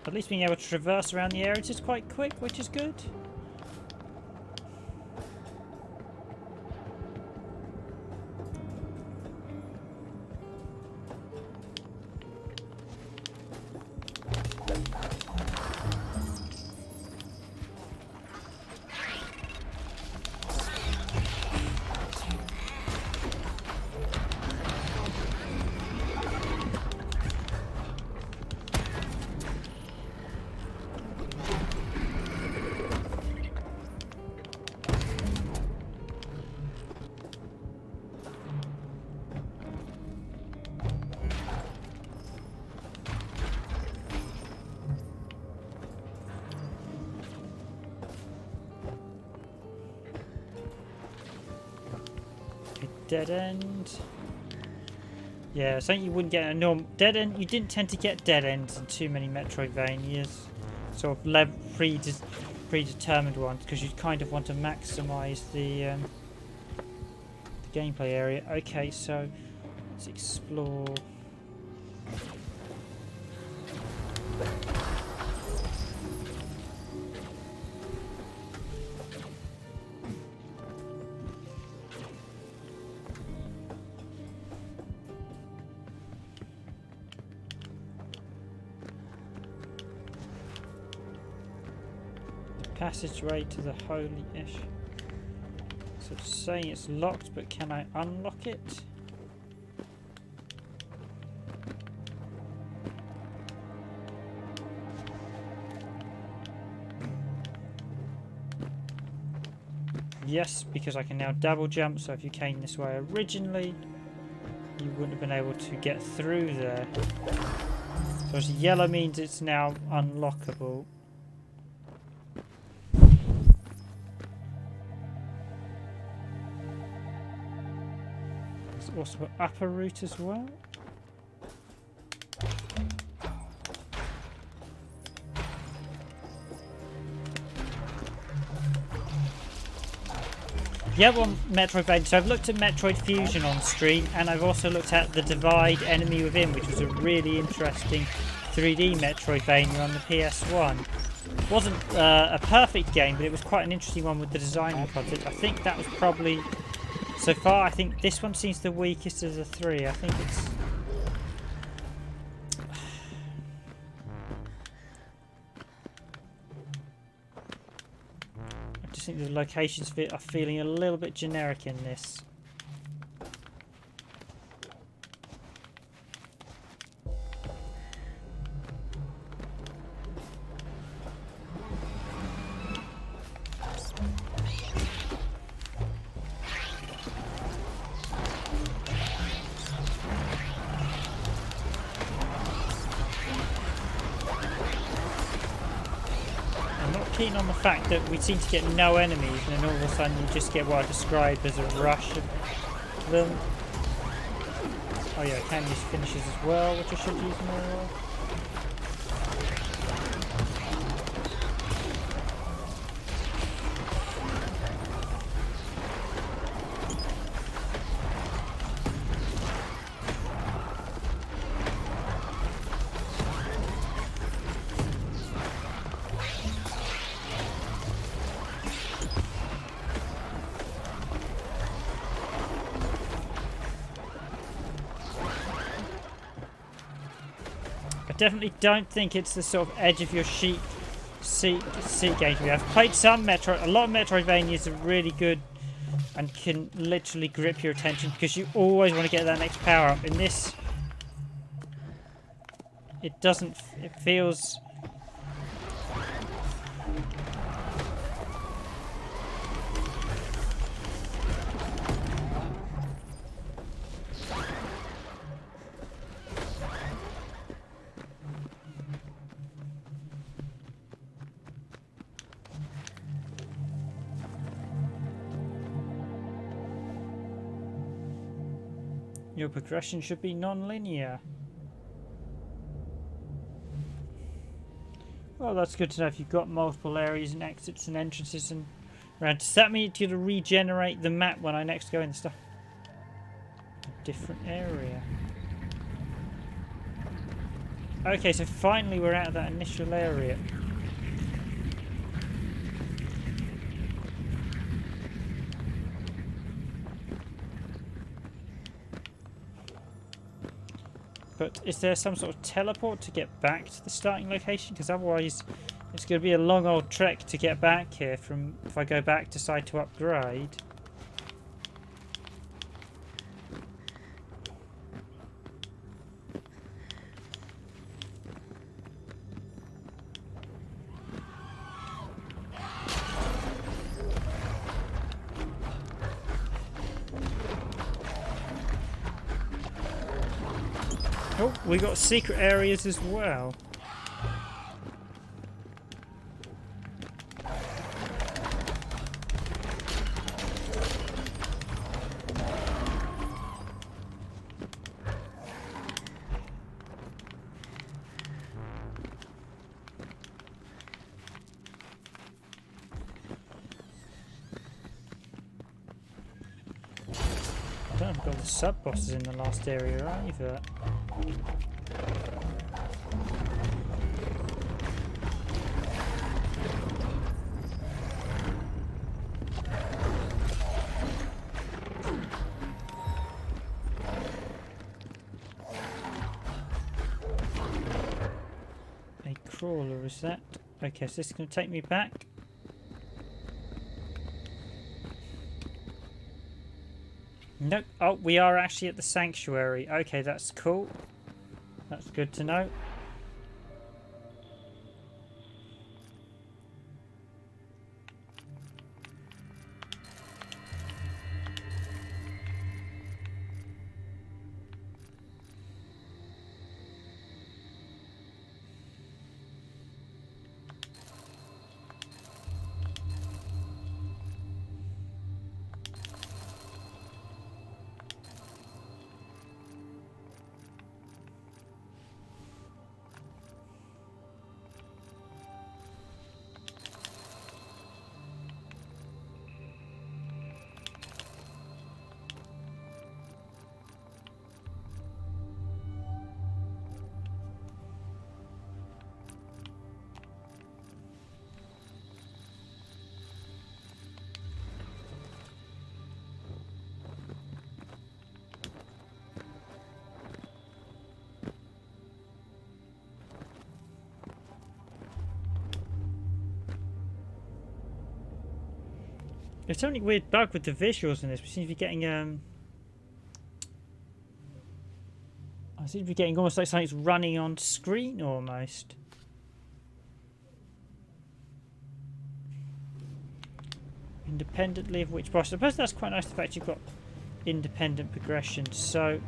At least being able to traverse around the area is quite quick, which is good. Dead end. Yeah, something you wouldn't get a normal dead end. You didn't tend to get dead ends in too many Metrodvanias, sort of predetermined ones, because you kind of want to maximise the gameplay area. Okay, so let's explore. Passageway to the Holy Ish. So it's saying it's locked, but can I unlock it? Yes, because I can now double jump, so if you came this way originally, you wouldn't have been able to get through there. So yellow means it's now unlockable. Also an upper route as well. Yeah, well, Metroid. So I've looked at Metroid Fusion on stream, and I've also looked at the Divide Enemy Within, which was a really interesting 3D Metroidvania on the PS1. Wasn't a perfect game, but it was quite an interesting one with the design and content. I think that was probably, so far, I think this one seems the weakest of the three. I think it's... I just think the locations are feeling a little bit generic in this. On the fact that we seem to get no enemies and then all of a sudden you just get what I described as a rush of them. Oh yeah, I can use finishes as well, which I should use more of. Definitely don't think it's the sort of edge of your seat game to be. I've played some Metroid. A lot of Metrodvanias are really good and can literally grip your attention because you always want to get that next power up. In this, it doesn't. It feels. Your progression should be non-linear. Well, that's good to know if you've got multiple areas and exits and entrances and around. Does that mean it's going to regenerate the map when I next go in the stuff? A different area. Okay, so finally we're out of that initial area. But is there some sort of teleport to get back to the starting location? Because otherwise it's going to be a long old trek to get back here from if I go back to side to upgrade. Oh, we got secret areas as well. I don't have got the sub-bosses in the last area either. A crawler, is that? Okay, so this is going to take me back. Nope. Oh, we are actually at the sanctuary. Okay, that's cool. That's good to know. There's only weird bug with the visuals in this. We seem to be getting I seem to be getting almost like something's running on screen almost. Independently of which boss. I suppose that's quite nice, the fact you've got independent progression. So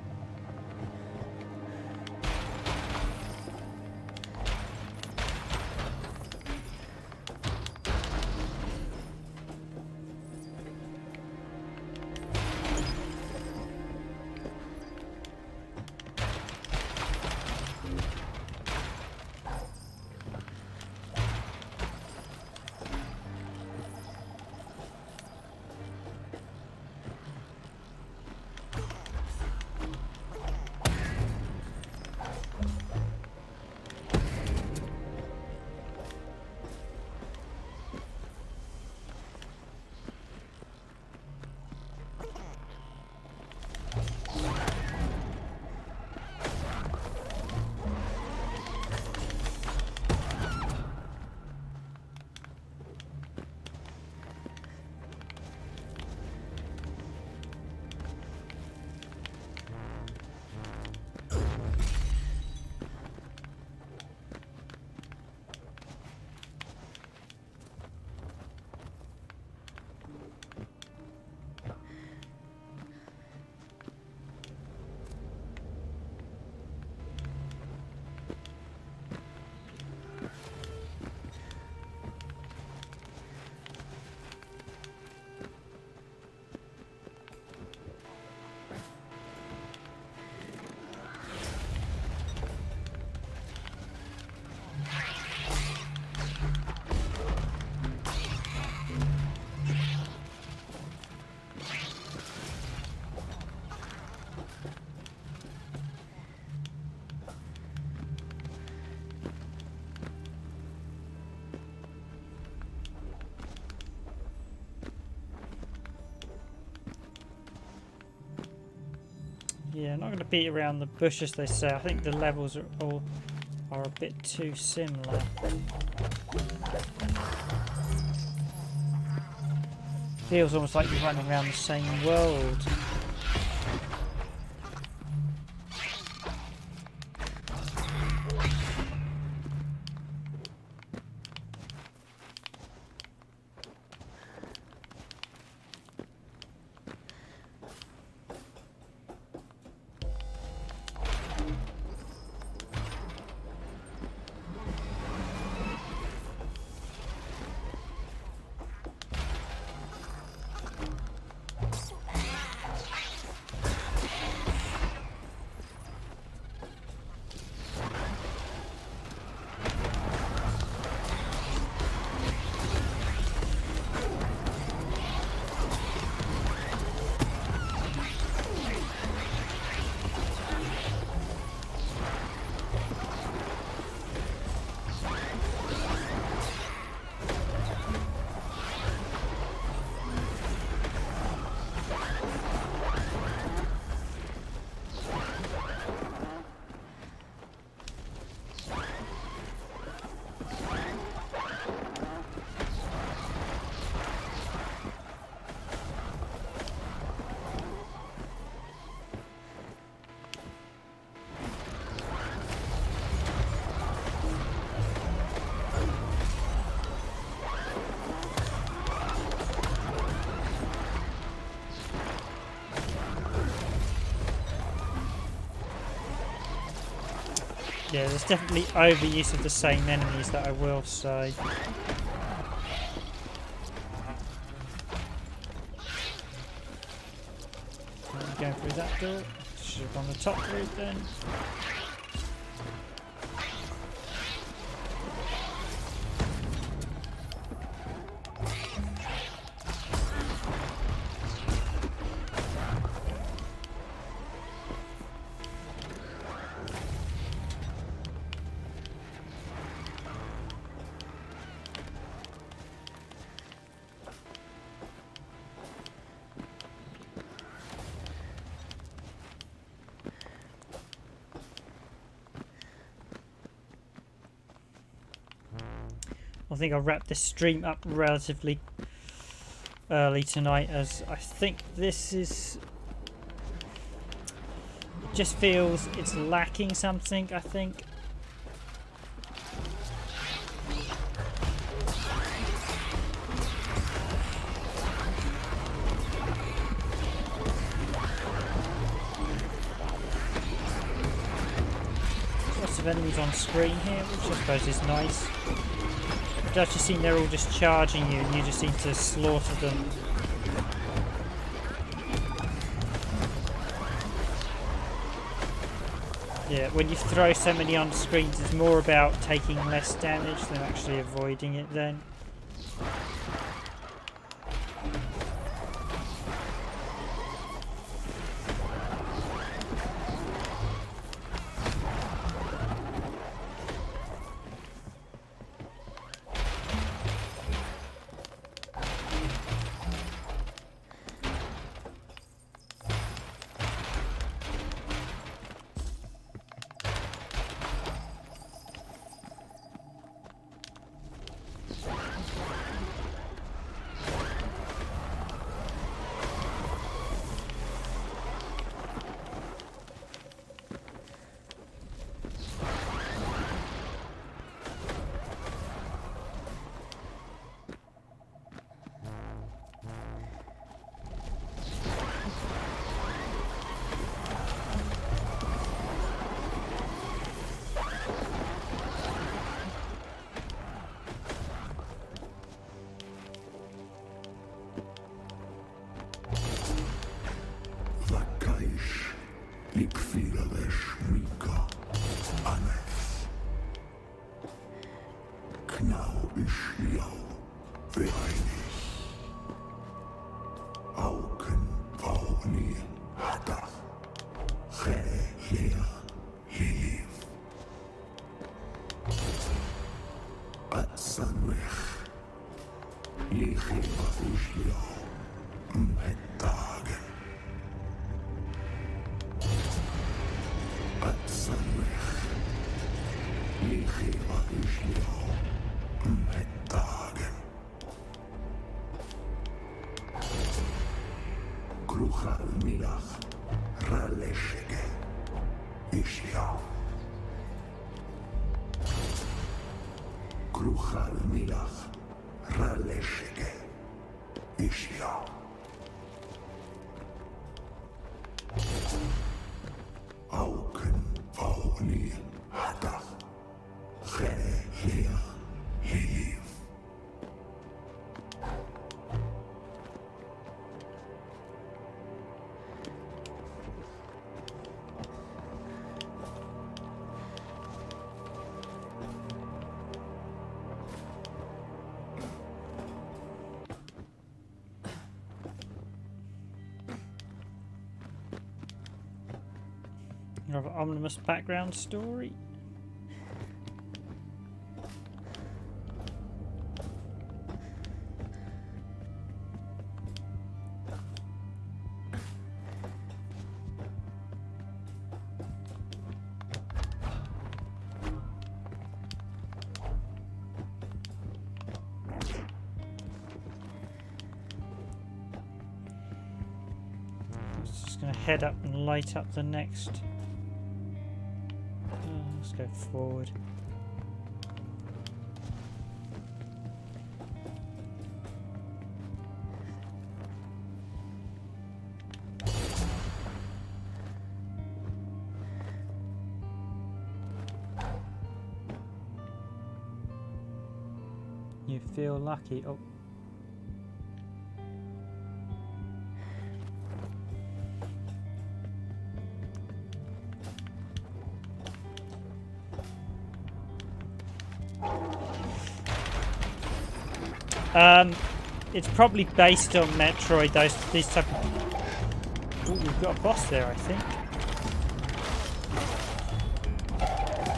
yeah, I'm not going to beat around the bush, as they say. I think the levels are a bit too similar. Feels almost like you're running around the same world. Yeah, there's definitely overuse of the same enemies, that I will say. Going through that door. Should have gone the top route then. I think I'll wrap this stream up relatively early tonight, as I think this is just feels it's lacking something, I think. Lots of enemies on screen here, which I suppose is nice. It does just seem they're all just charging you and you just need to slaughter them. Yeah, when you throw so many on screens, it's more about taking less damage than actually avoiding it then. Rather ominous background story. Just going to head up and light up the next. Let's go forward. You feel lucky. Oh. It's probably based on Metroid. These type of. Ooh, we've got a boss there, I think.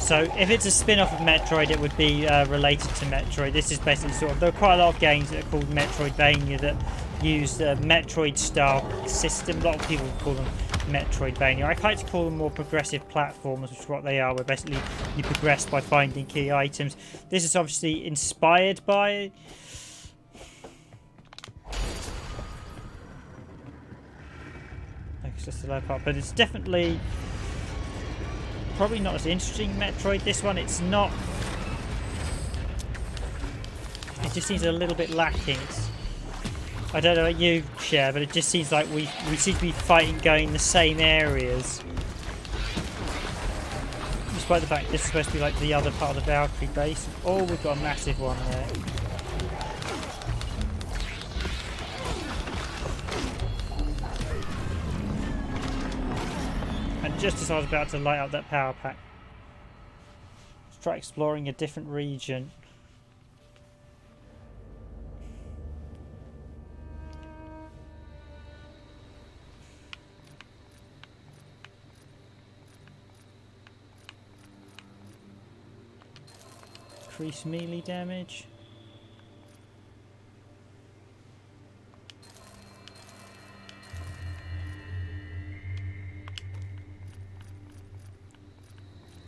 So if it's a spin-off of Metroid, it would be related to Metroid. This is basically sort of. There are quite a lot of games that are called Metrodvania that use the Metroid-style system. A lot of people call them Metrodvania. I like to call them more progressive platformers, which is what they are, where basically you progress by finding key items. This is obviously inspired by access the lower part, but it's definitely probably not as interesting Metroid. This one, it's not. It just seems a little bit lacking. I don't know what you share, but it just seems like we seem to be fighting going in the same areas. Despite the fact this is supposed to be like the other part of the Valkyrie base. Oh, we've got a massive one there. And just as I was about to light up that power pack, let's try exploring a different region. Increase melee damage.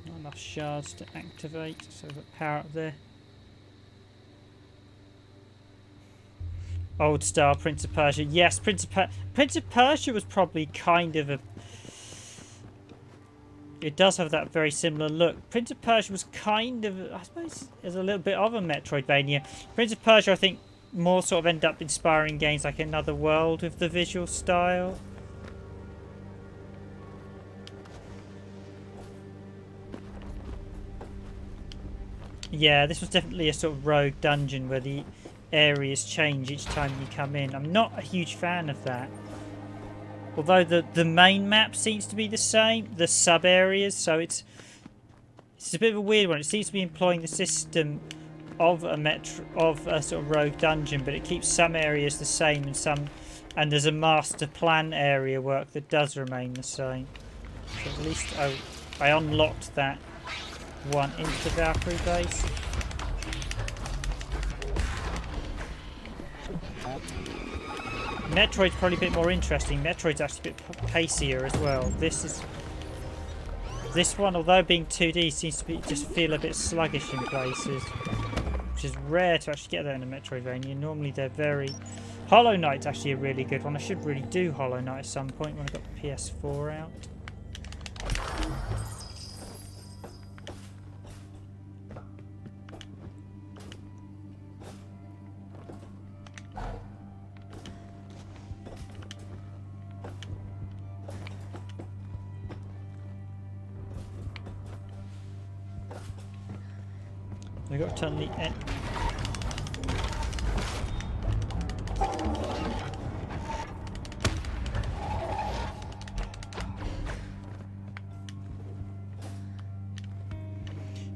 Not enough shards to activate, so we've got power up there. Old style Prince of Persia. Yes, Prince of Persia was probably kind of a... It does have that very similar look. Prince of Persia was kind of, I suppose, is a little bit of a Metroidvania. Prince of Persia, I think, more sort of end up inspiring games like Another World with the visual style. Yeah, this was definitely a sort of rogue dungeon where the areas change each time you come in. I'm not a huge fan of that. Although the main map seems to be the same, the sub-areas, so it's a bit of a weird one. It seems to be employing the system of a sort of rogue dungeon, but it keeps some areas the same and there's a master plan area work that does remain the same. So at least I unlocked that one into the Valkyrie base. Metroid's probably a bit more interesting. Metroid's actually a bit pacier as well. This one, although being 2D, seems to just feel a bit sluggish in places, which is rare to actually get that in a Metroidvania. Normally they're very... Hollow Knight's actually a really good one. I should really do Hollow Knight at some point when I've got the PS4 out. We've got to turn the end.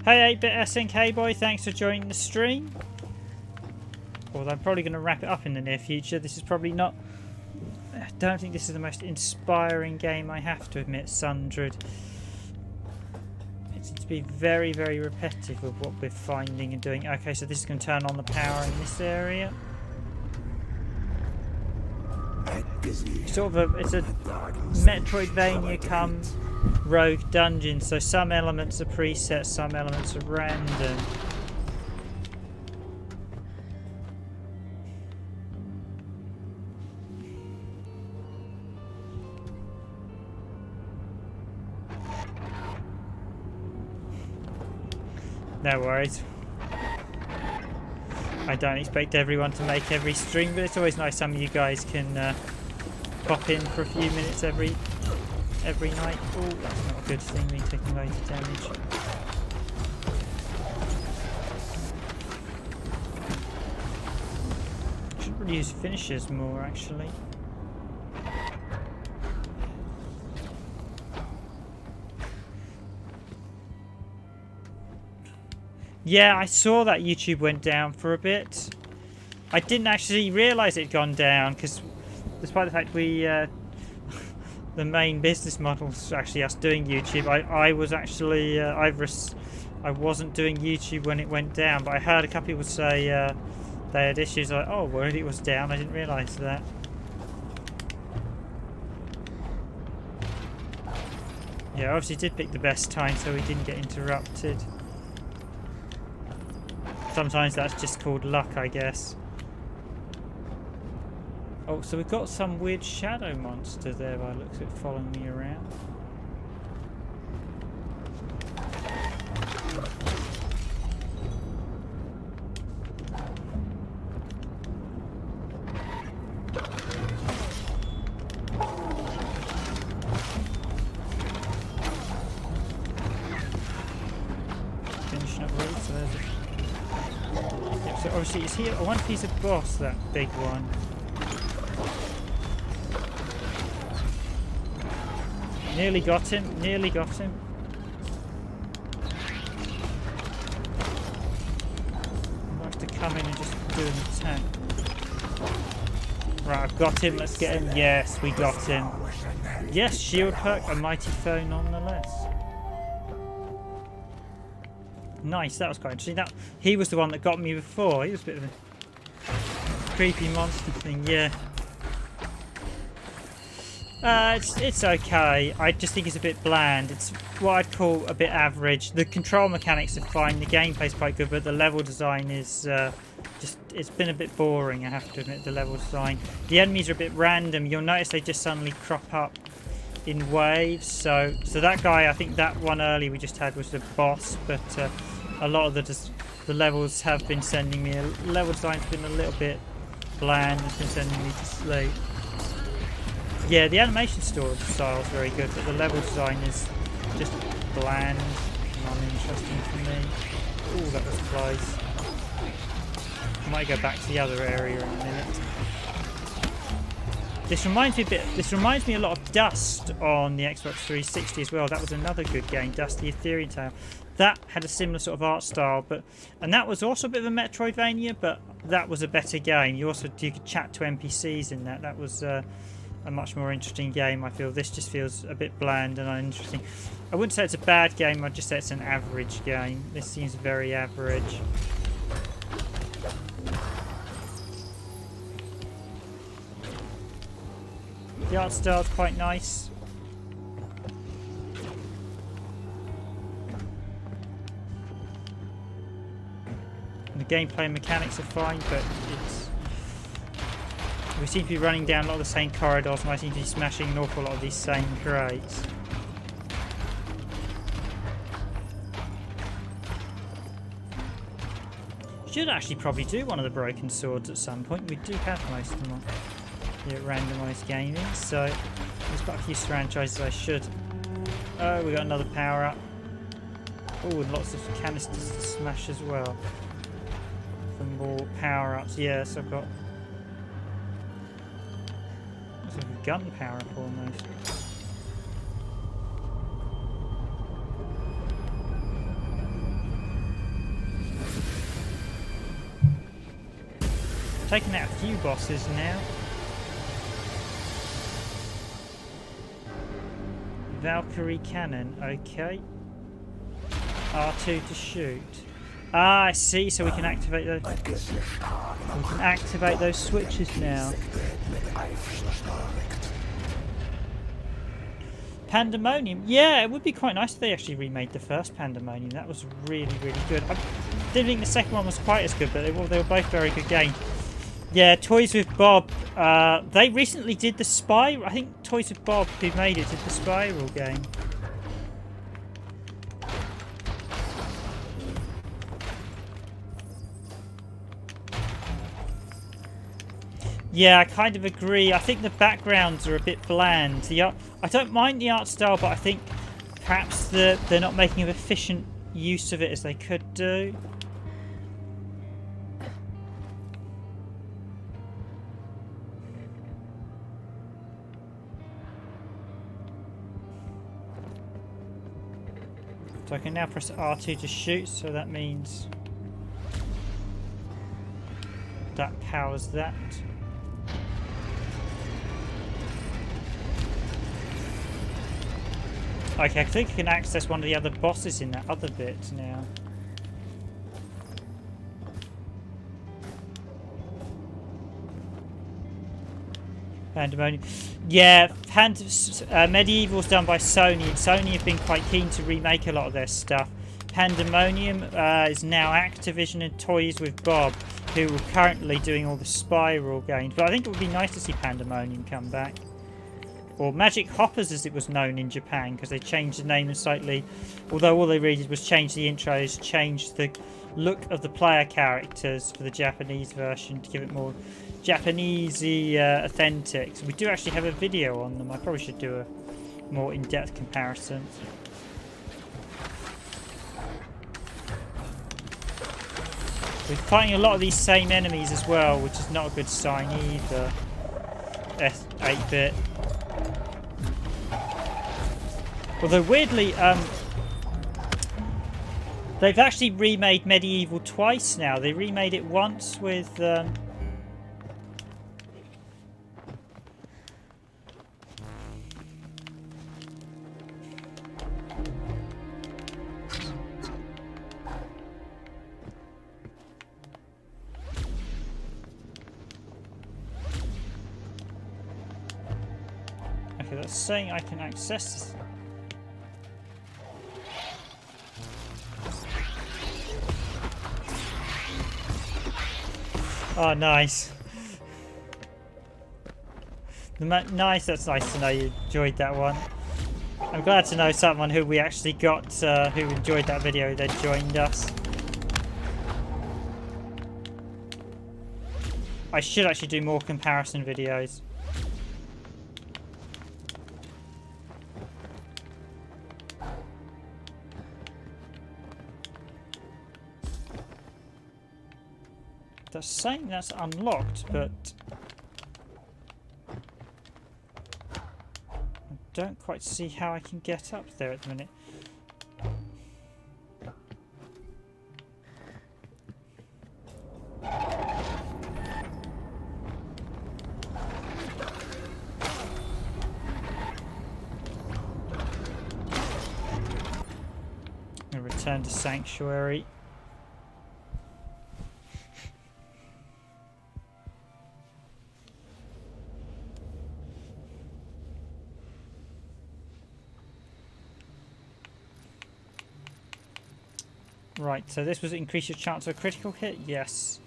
Hey 8-bit SNK boy, thanks for joining the stream. Although I'm probably going to wrap it up in the near future. This is probably not... I don't think this is the most inspiring game, I have to admit, Sundered. It seems to be very, very repetitive with what we're finding and doing. Okay, so this is going to turn on the power in this area. Sort of it's a Metroidvania come rogue dungeon, so some elements are preset, some elements are random. No worries. I don't expect everyone to make every stream, but it's always nice some of you guys can pop in for a few minutes every night. Oh, that's not a good thing, me taking loads of damage. Should really use finishers more, actually. Yeah, I saw that YouTube went down for a bit. I didn't actually realise it had gone down, because despite the fact we... the main business model is actually us doing YouTube. I was actually... I wasn't doing YouTube when it went down, but I heard a couple people say they had issues. Like, oh, well, it was down. I didn't realise that. Yeah, obviously did pick the best time so we didn't get interrupted. Sometimes that's just called luck, I guess. Oh, so we've got some weird shadow monster there by the looks of it following me around. Finishing up road, so there's a... Yep, so obviously it's here. I wonder if he's a boss, that big one. Nearly got him, nearly got him. I'd like to come in and just do an attack. Right, I've got him, let's get him. Yes, we got him. Yes, shield perk, a mighty foe nonetheless. Nice, that was quite interesting. That, he was the one that got me before. He was a bit of a creepy monster thing, yeah. It's okay. I just think it's a bit bland. It's what I'd call a bit average. The control mechanics are fine. The gameplay's quite good, but the level design is it's been a bit boring, I have to admit, the level design. The enemies are a bit random. You'll notice they just suddenly crop up in waves. So that guy, I think that one early we just had was the boss, but a lot of the levels have been sending me... level design's been a little bit bland. It's been sending me to sleep. Yeah, the animation style is very good, but the level design is just bland and uninteresting to me. Ooh, that was close. I might go back to the other area in a minute. This reminds me a lot of Dust on the Xbox 360 as well. That was another good game, Dust the Ethereal Tale. That had a similar sort of art style, and that was also a bit of a Metroidvania, but that was a better game. You could chat to NPCs in that. That was a much more interesting game, I feel. This just feels a bit bland and uninteresting. I wouldn't say it's a bad game, I'd just say it's an average game. This seems very average. The art style's quite nice. And the gameplay mechanics are fine, but we seem to be running down a lot of the same corridors, and I seem to be smashing an awful lot of these same crates. Should actually probably do one of the broken swords at some point. We do have most of them here at Randomised Gaming, so there's quite a few franchises I should. Oh, we got another power up. Oh, and lots of canisters to smash as well. For more power ups. Yes, I've got. Looks like a gun power up almost. Taking out a few bosses now. Valkyrie cannon, okay. R2 to shoot. Ah, I see. So we can activate those. We can activate those switches now. Pandemonium. Yeah, it would be quite nice if they actually remade the first Pandemonium. That was really, really good. I didn't think the second one was quite as good, but they were both very good games. Yeah, Toys with Bob. They recently did the Spy. I think Toys with Bob, who made it, did the Spiral game. Yeah, I kind of agree. I think the backgrounds are a bit bland. I don't mind the art style, but I think perhaps they're not making an efficient use of it as they could do. So I can now press R2 to shoot, so that means that powers that. Okay, I think I can access one of the other bosses in that other bit now. Pandemonium. Yeah, Medieval's done by Sony, and Sony have been quite keen to remake a lot of their stuff. Pandemonium is now Activision and Toys with Bob, who are currently doing all the Spiral games. But I think it would be nice to see Pandemonium come back. Or Magic Hoppers as it was known in Japan, because they changed the name slightly. Although all they really did was change the intros, change the look of the player characters for the Japanese version to give it more Japanesey authentic. So we do actually have a video on them. I probably should do a more in-depth comparison. We're fighting a lot of these same enemies as well, which is not a good sign either. 8-bit. Although weirdly, they've actually remade Medieval twice now. They remade it once with okay, that's saying I can access this. Oh, nice. Nice, that's nice to know you enjoyed that one. I'm glad to know someone who we actually got who enjoyed that video then joined us. I should actually do more comparison videos. That's saying that's unlocked, but I don't quite see how I can get up there at the minute. I'll return to Sanctuary. Right, so this was increase your chance of a critical hit? Yes.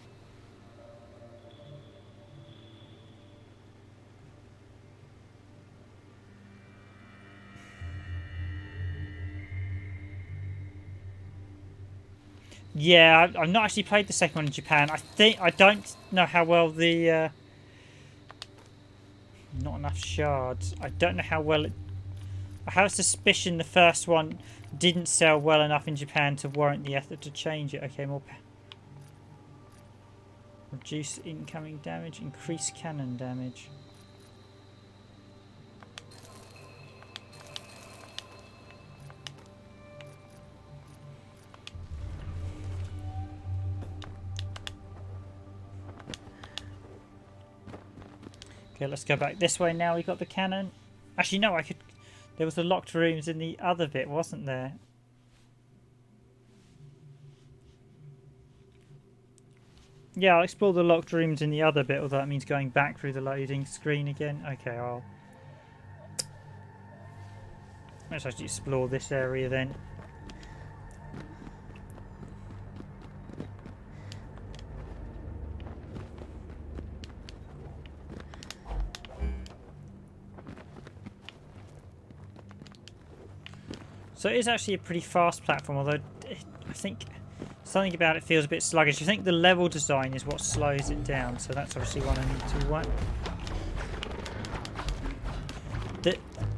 Yeah, I've not actually played the second one in Japan. I don't know how well the... not enough shards. I don't know how well it... I have a suspicion the first one didn't sell well enough in Japan to warrant the effort to change it. Okay, more... Reduce incoming damage, increase cannon damage. Okay, let's go back this way now. We got the cannon. Actually, no, I could... There was the locked rooms in the other bit, wasn't there? Yeah, I'll explore the locked rooms in the other bit, although that means going back through the loading screen again. Okay, let's actually explore this area then. So it is actually a pretty fast platform, although I think something about it feels a bit sluggish. I think the level design is what slows it down, so that's obviously one I need to work.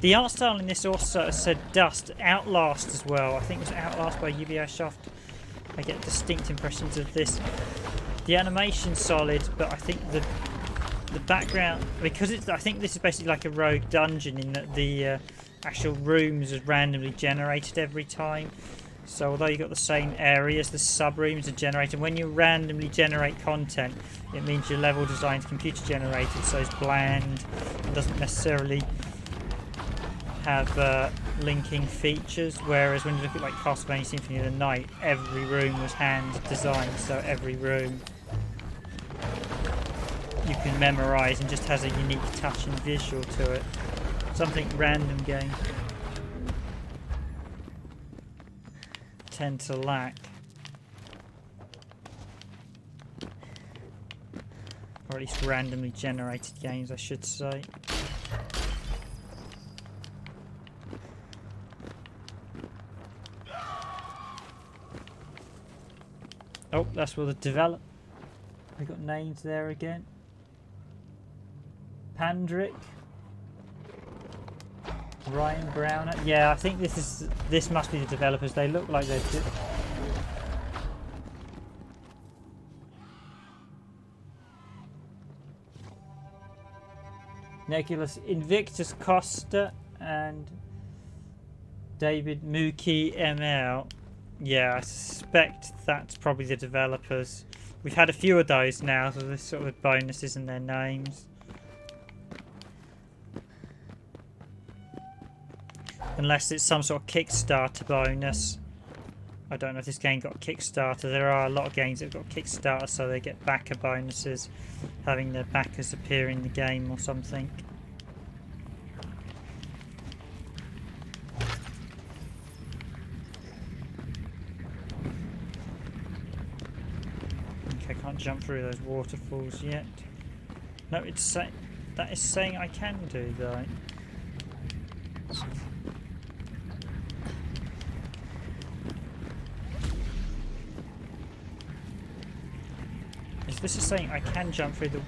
The art style in this also said Dust, Outlast as well. I think it was Outlast by Ubisoft. I get distinct impressions of this. The animation's solid, but I think the background, because it's, I think this is basically like a rogue dungeon in that the actual rooms are randomly generated every time. So although you've got the same areas, the sub-rooms are generated. When you randomly generate content, it means your level design is computer generated, so it's bland and doesn't necessarily have linking features. Whereas when you look at like Castlevania Symphony of the Night, every room was hand designed, so every room you can memorize and just has a unique touch and visual to it. Something random game tend to lack. Or at least randomly generated games, I should say. Oh, that's where the develop. We got names there again. Pandrick. Ryan Browner. Yeah, I think this must be the developers. They look like they're. Nicholas Invictus Costa and David Mookie ML. Yeah, I suspect that's probably the developers. We've had a few of those now, so there's sort of bonuses in their names. Unless it's some sort of Kickstarter bonus. I don't know if this game got a Kickstarter. There are a lot of games that have got Kickstarter, so they get backer bonuses, having their backers appear in the game or something. Okay, I can't jump through those waterfalls yet. No, that is saying I can do that. This is saying I can jump through the...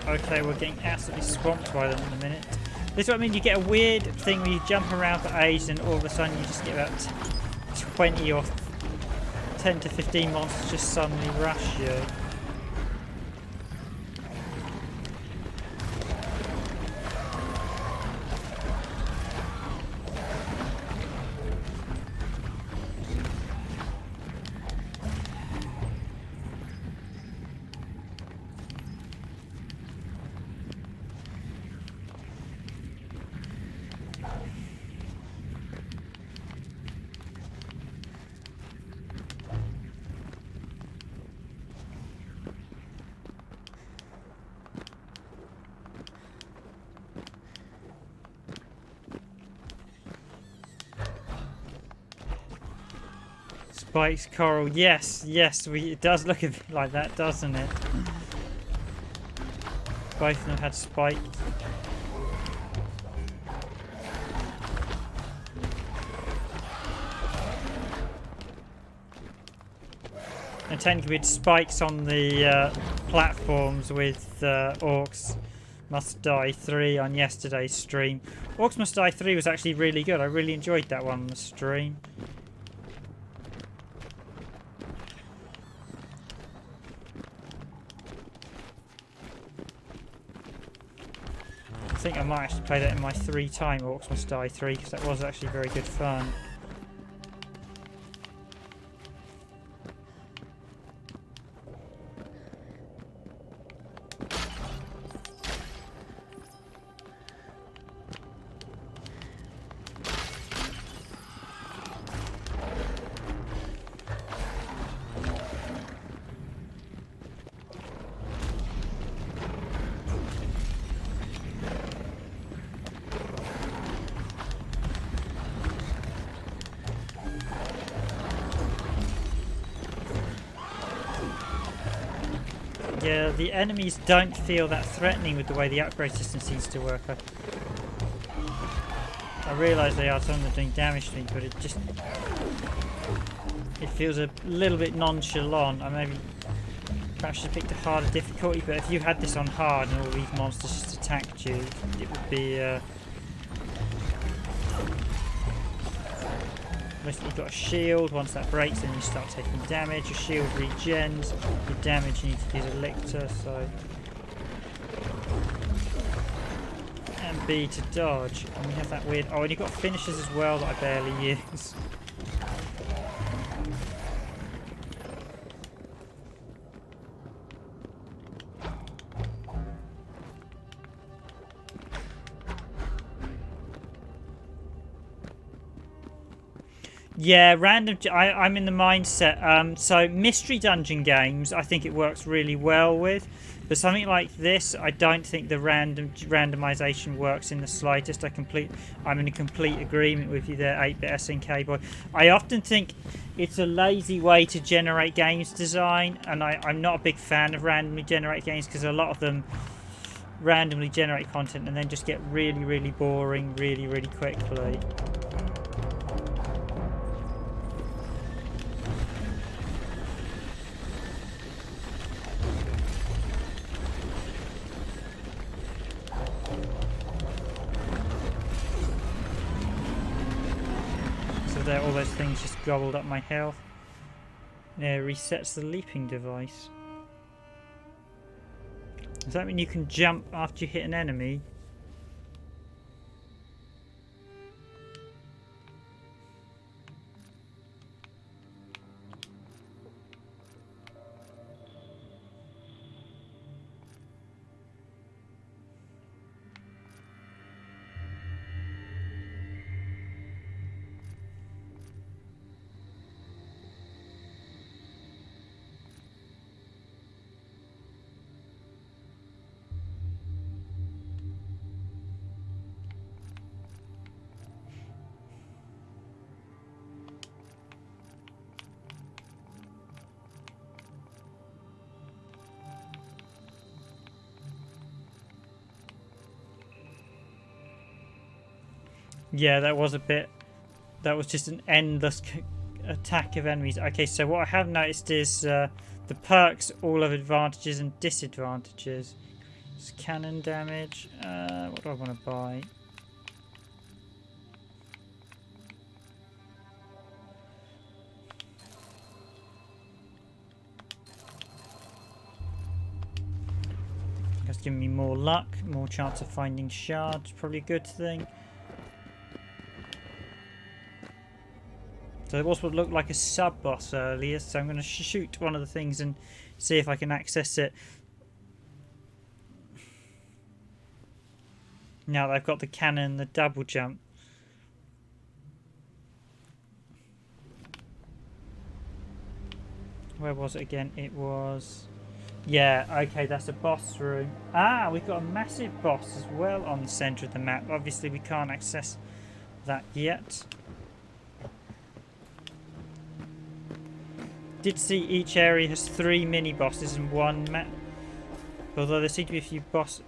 Okay, we're getting absolutely swamped by them in a minute. This is what I mean, you get a weird thing where you jump around for ages and all of a sudden you just get about 20 or 10 to 15 monsters just suddenly rush you. Spikes, coral, yes, it does look a bit like that, doesn't it? Both of them had spikes. And technically we had spikes on the platforms with Orcs Must Die 3 on yesterday's stream. Orcs Must Die 3 was actually really good. I really enjoyed that one on the stream. I think I might actually play that in my 3-time Orcs Must Die 3 because that was actually very good fun. Yeah, the enemies don't feel that threatening with the way the upgrade system seems to work. I realise they are some of them doing damage to me, but it feels a little bit nonchalant. I maybe perhaps should have picked a harder difficulty, but if you had this on hard and all these monsters just attacked you, it would be you've got a shield. Once that breaks, then you start taking damage. Your shield regens. Your damage, you need to use a lictor, so. And B to dodge. And we have that weird. Oh, and you've got finishers as well that I barely use. Yeah, random. I'm in the mindset. So mystery dungeon games, I think it works really well with, but something like this, I don't think the randomization works in the slightest. I'm in a complete agreement with you there, 8-bit SNK boy. I often think it's a lazy way to generate games design, and I'm not a big fan of randomly generated games because a lot of them randomly generate content and then just get really, really boring really, really quickly. There, all those things just gobbled up my health. Yeah, resets the leaping device. Does that mean you can jump after you hit an enemy? Yeah, that was just an endless attack of enemies. Okay, so what I have noticed is the perks all have advantages and disadvantages. It's cannon damage. What do I want to buy? That's giving me more luck, more chance of finding shards. Probably a good thing. So there was what looked like a sub-boss earlier, so I'm going to shoot one of the things and see if I can access it. Now that I've got the cannon and the double jump. Where was it again? It was... Yeah, okay, that's a boss room. Ah, we've got a massive boss as well on the centre of the map. Obviously we can't access that yet. Did see each area has 3 mini bosses and 1 map, although there seem to be a few bosses.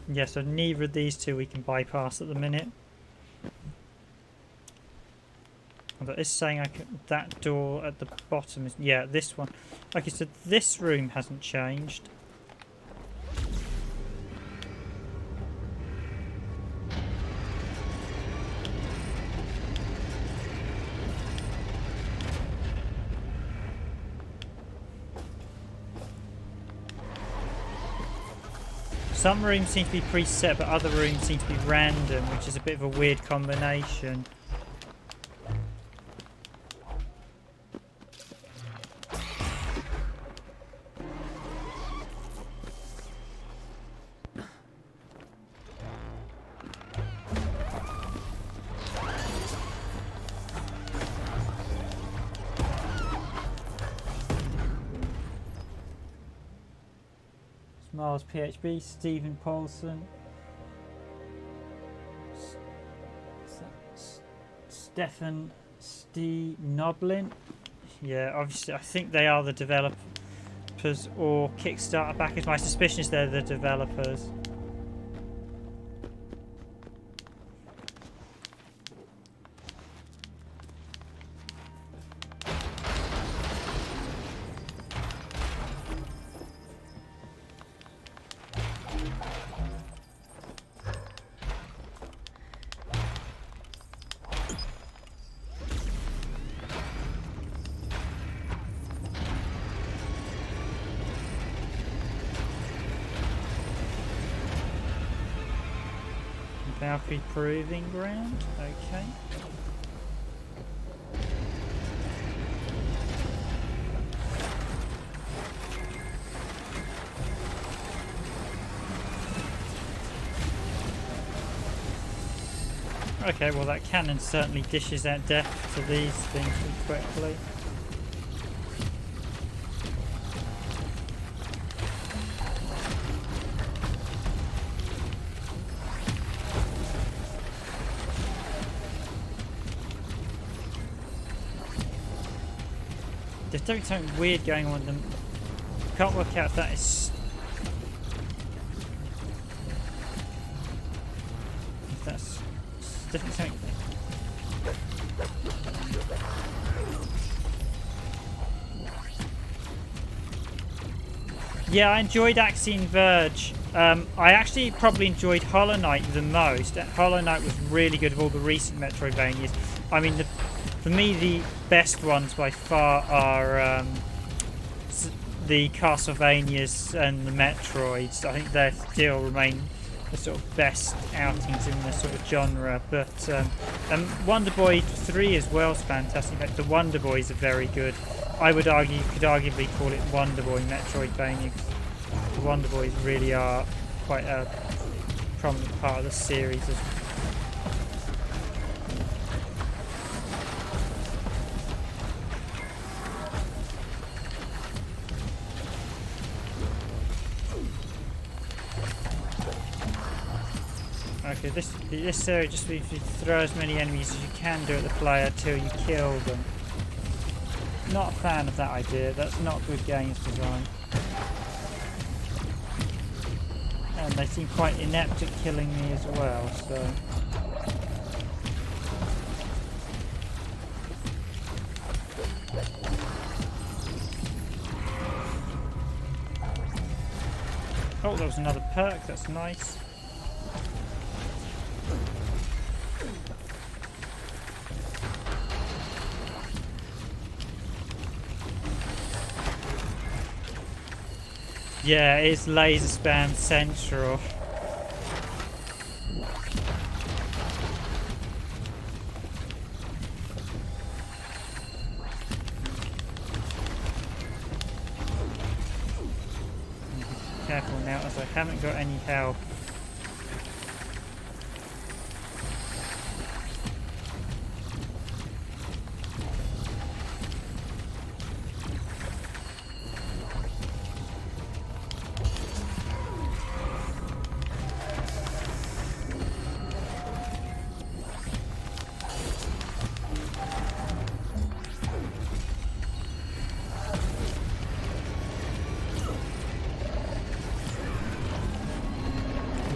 Yeah, so neither of these two we can bypass at the minute. Although it's saying I can, that door at the bottom is... Yeah, this one. Okay, so this room hasn't changed. Some rooms seem to be preset, but other rooms seem to be random, which is a bit of a weird combination. Miles PHB, Stephen Paulson, Stefan Noblin. Yeah, obviously I think they are the developers or Kickstarter backers. My suspicion is they're the developers. Valkyrie Proving Ground. Okay. Okay, well that cannon certainly dishes out death to these things pretty quickly. There's definitely something weird going on with them. Can't work out if that is... if that's... definitely something... Yeah, I enjoyed Axiom Verge. I actually probably enjoyed Hollow Knight the most. Hollow Knight was really good of all the recent Metroidvanias. I mean, for me, the best ones by far are the Castlevanias and the Metroids. I think they still remain the sort of best outings in the sort of genre. But Wonder Boy 3 as well is fantastic. In fact, the Wonder Boys are very good. I would argue you could arguably call it Wonder Boy Metroidvania. The Wonder Boys really are quite a prominent part of the series. Okay, this area just means you throw as many enemies as you can do at the player till you kill them. Not a fan of that idea. That's not good games design. And they seem quite inept at killing me as well, so... Oh, there was another perk. That's nice. Yeah, it's laser spam central. Careful now, as I haven't got any health.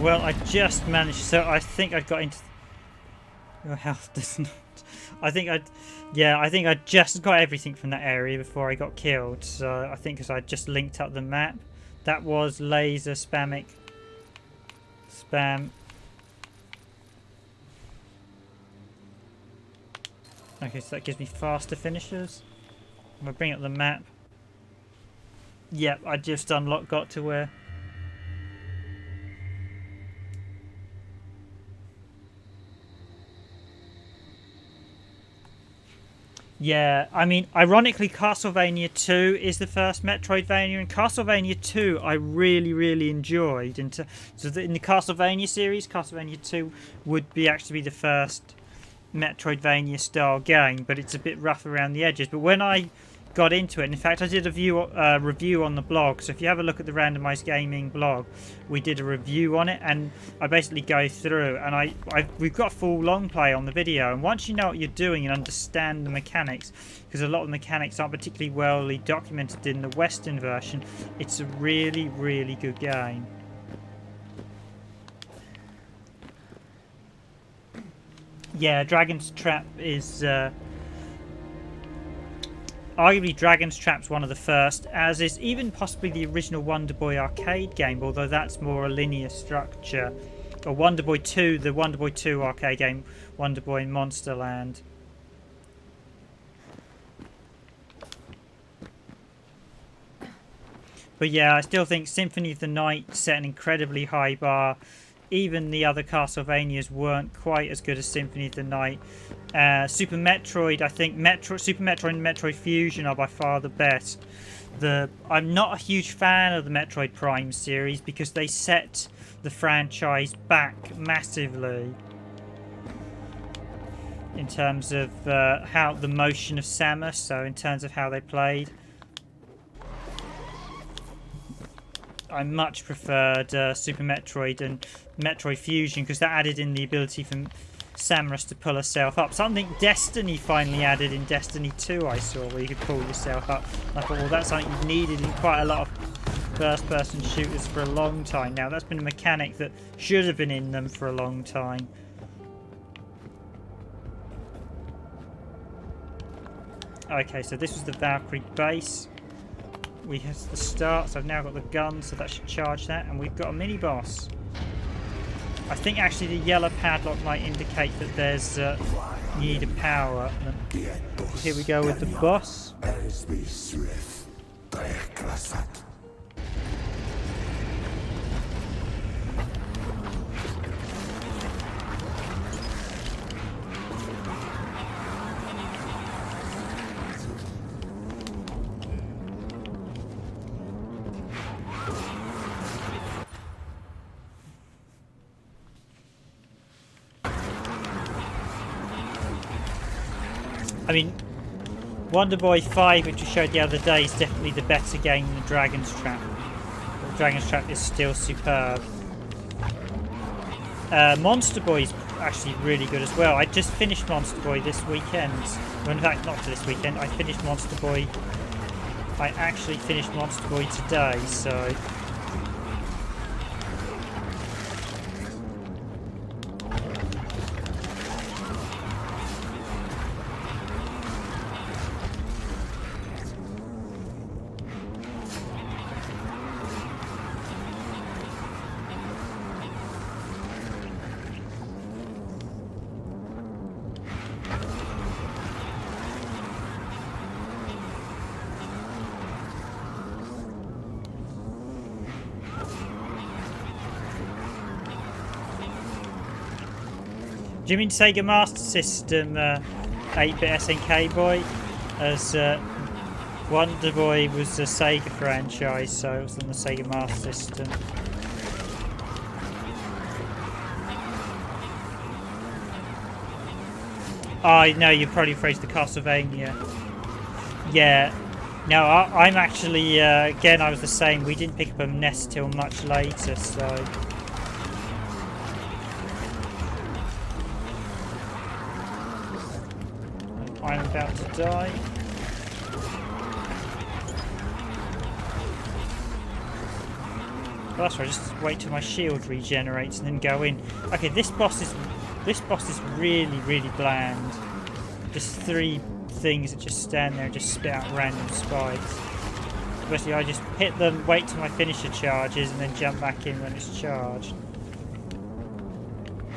Well, I just managed, so I think I got into... Your health does not... I think I just got everything from that area before I got killed. So I think because I just linked up the map. That was laser spam. Okay, so that gives me faster finishers. I'm going to bring up the map. Yep, I just got to where... Yeah, I mean, ironically, Castlevania 2 is the first Metroidvania, and Castlevania 2 I really, really enjoyed. And so in the Castlevania series, Castlevania 2 would actually be the first Metroidvania style game, but it's a bit rough around the edges. But when I got into it, and in fact I did a review on the blog, so if you have a look at the Randomized Gaming blog, we did a review on it, and I basically go through, and we've got full long play on the video, and once you know what you're doing and understand the mechanics, because a lot of the mechanics aren't particularly well documented in the Western version, it's a really, really good game. Yeah, Dragon's Trap is... arguably Dragon's Trap's one of the first, as is even possibly the original Wonder Boy arcade game, although that's more a linear structure. Or Wonder Boy 2, the Wonder Boy 2 arcade game, Wonder Boy in Monsterland. But yeah, I still think Symphony of the Night set an incredibly high bar. even the other Castlevanias weren't quite as good as Symphony of the Night. Super Metroid, I think Super Metroid and Metroid Fusion are by far the best. I'm not a huge fan of the Metroid Prime series because they set the franchise back massively in terms of how the motion of Samus, so in terms of how they played. I much preferred Super Metroid and Metroid Fusion because that added in the ability for Samus to pull herself up. Something Destiny finally added in Destiny 2 I saw, where you could pull yourself up. I thought, well, that's something you've needed in quite a lot of first-person shooters for a long time now. That's been a mechanic that should have been in them for a long time. Okay, so this was the Valkyrie base. We have the start, so I've now got the gun, so that should charge that, and we've got a mini-boss. I think actually the yellow padlock might indicate that there's need of power. Here we go with the boss. I mean, Wonder Boy 5, which we showed the other day, is definitely the better game than Dragon's Trap. But Dragon's Trap is still superb. Monster Boy is actually really good as well. I just finished Monster Boy this weekend. Well, in fact, not this weekend. I finished Monster Boy. I actually finished Monster Boy today, so... Do you mean Sega Master System 8-bit SNK boy? As Wonder Boy was a Sega franchise, so it was on the Sega Master System. I know you're probably afraid of the Castlevania. Yeah. No, I'm actually, again, I was the same. We didn't pick up a NES till much later, so... I'm about to die. Well, that's right, just wait till my shield regenerates and then go in. Okay, this boss is really, really bland. Just three things that just stand there and just spit out random spikes. Basically, I just hit them, wait till my finisher charges, and then jump back in when it's charged.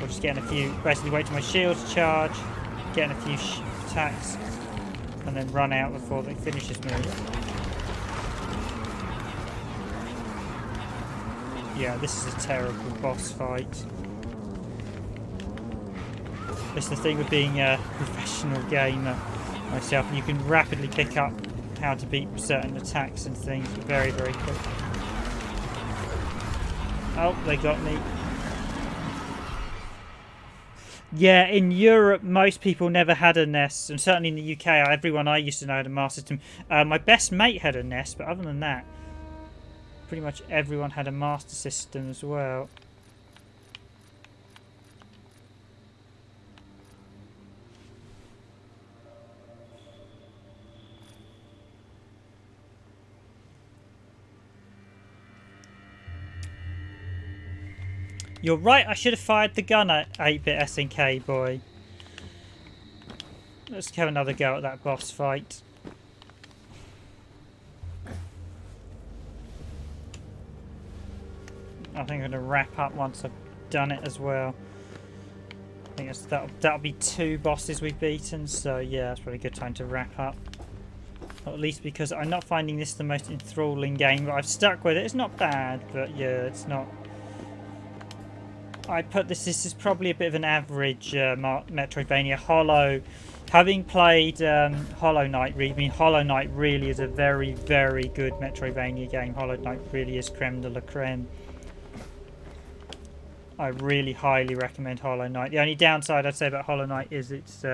Or just getting a few, basically wait till my shields charge, getting a few attacks, and then run out before it finishes me. Yeah, this is a terrible boss fight. This is the thing with being a professional gamer myself, and you can rapidly pick up how to beat certain attacks and things very, very quick. Oh, they got me. Yeah, in Europe, most people never had a NES, and certainly in the UK, everyone I used to know had a Master System. My best mate had a NES, but other than that, pretty much everyone had a Master System as well. You're right, I should have fired the gun at 8-bit SNK boy. Let's have another go at that boss fight. I think I'm going to wrap up once I've done it as well. I think that'll be 2 bosses we've beaten, so yeah, that's probably a good time to wrap up. Or at least because I'm not finding this the most enthralling game, but I've stuck with it. It's not bad, but yeah, it's not... I put this is probably a bit of an average Metroidvania. Hollow, having played Hollow Knight, Hollow Knight really is a very, very good Metroidvania game. Hollow Knight really is creme de la creme. I really highly recommend Hollow Knight. The only downside I'd say about Hollow Knight is it's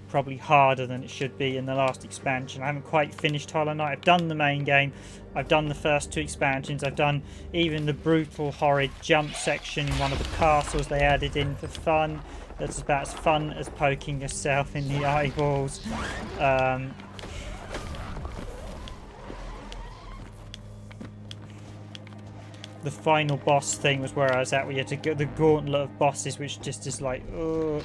probably harder than it should be in the last expansion. I haven't quite finished Hollow Knight. I've done the main game. I've done the first 2 expansions. I've done even the brutal, horrid jump section in one of the castles they added in for fun. That's about as fun as poking yourself in the eyeballs. The final boss thing was where I was at, where you had to go the gauntlet of bosses, which just is like, ugh.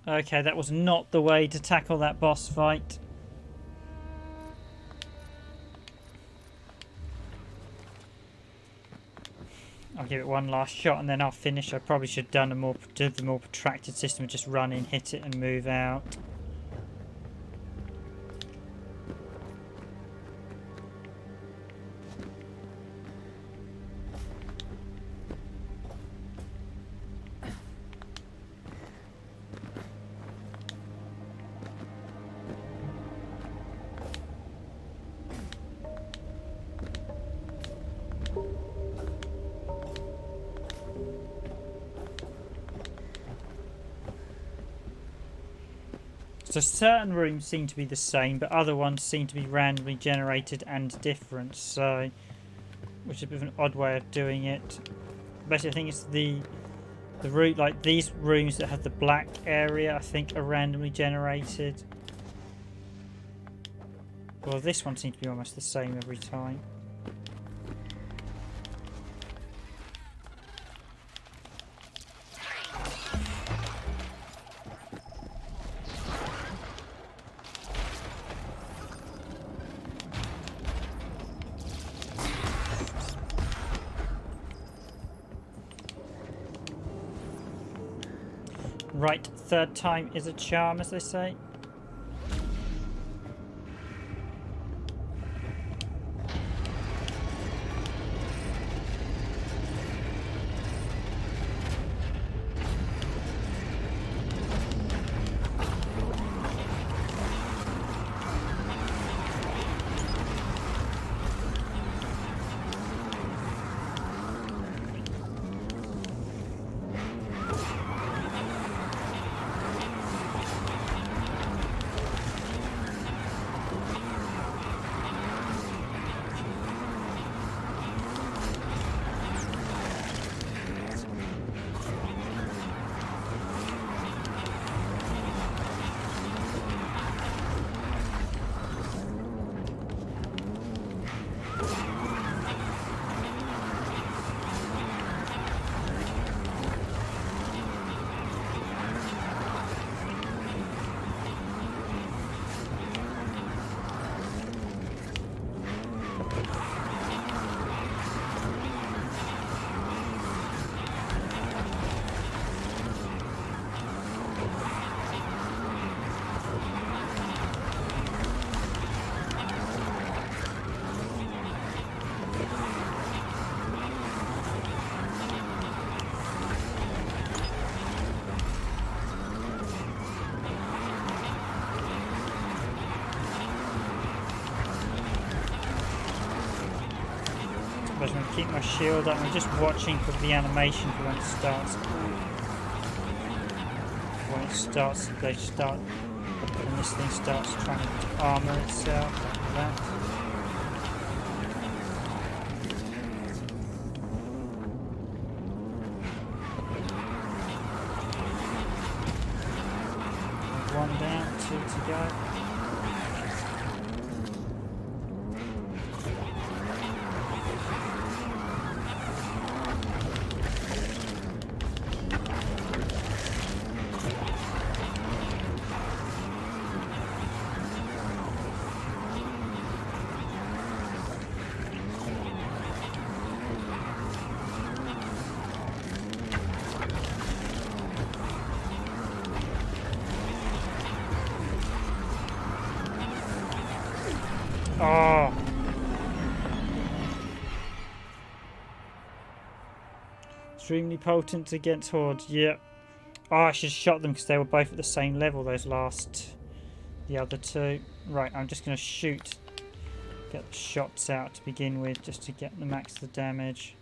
Okay, that was not the way to tackle that boss fight. I'll give it one last shot and then I'll finish. I probably should have done the more protracted system, just run in, hit it and move out. So certain rooms seem to be the same, but other ones seem to be randomly generated and different. So, which is a bit of an odd way of doing it. Basically, I think it's the route, like these rooms that have the black area, I think are randomly generated. Well, this one seems to be almost the same every time. Right, third time is a charm, as they say. I'm going to keep my shield up. I'm just watching for the animation for when it starts. When it starts, they start And this thing starts trying to armour itself like that. One down, two to go. Oh. Extremely potent against hordes. Yep. Oh, I should have shot them because they were both at the same level, the other two. Right, I'm just going to shoot. Get the shots out to begin with just to get the max of the damage.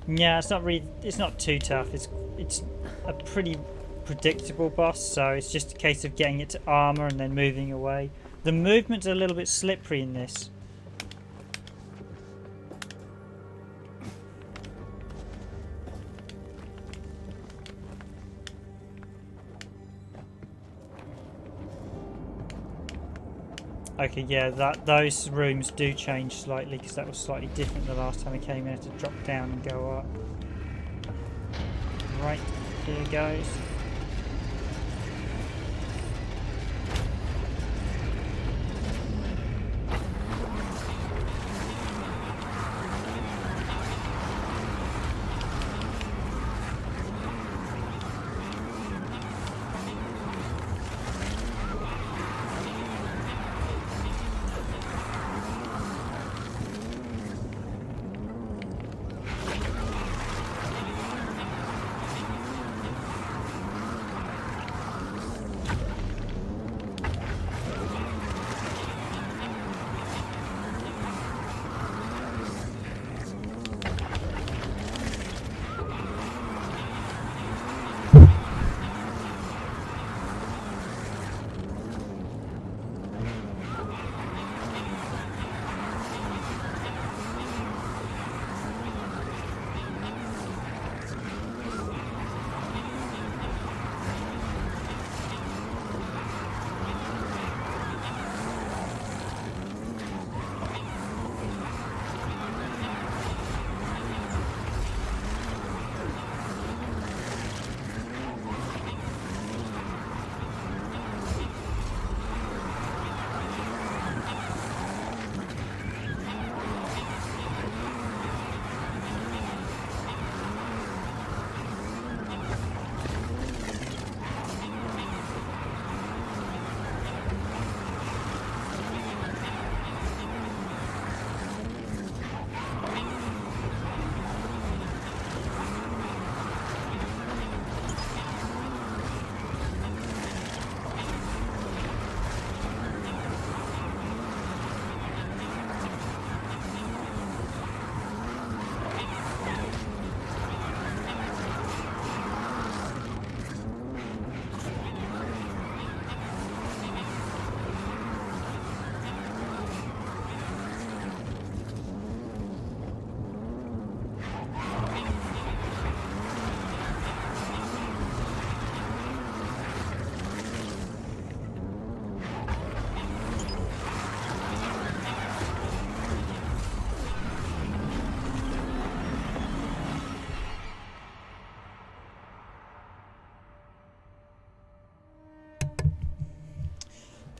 Yeah, it's not too tough. It's a pretty predictable boss, so it's just a case of getting it to armor and then moving away. The movement's a little bit slippery in this. Okay, yeah, those rooms do change slightly because that was slightly different the last time I came in. I had to drop down and go up. Right, here goes.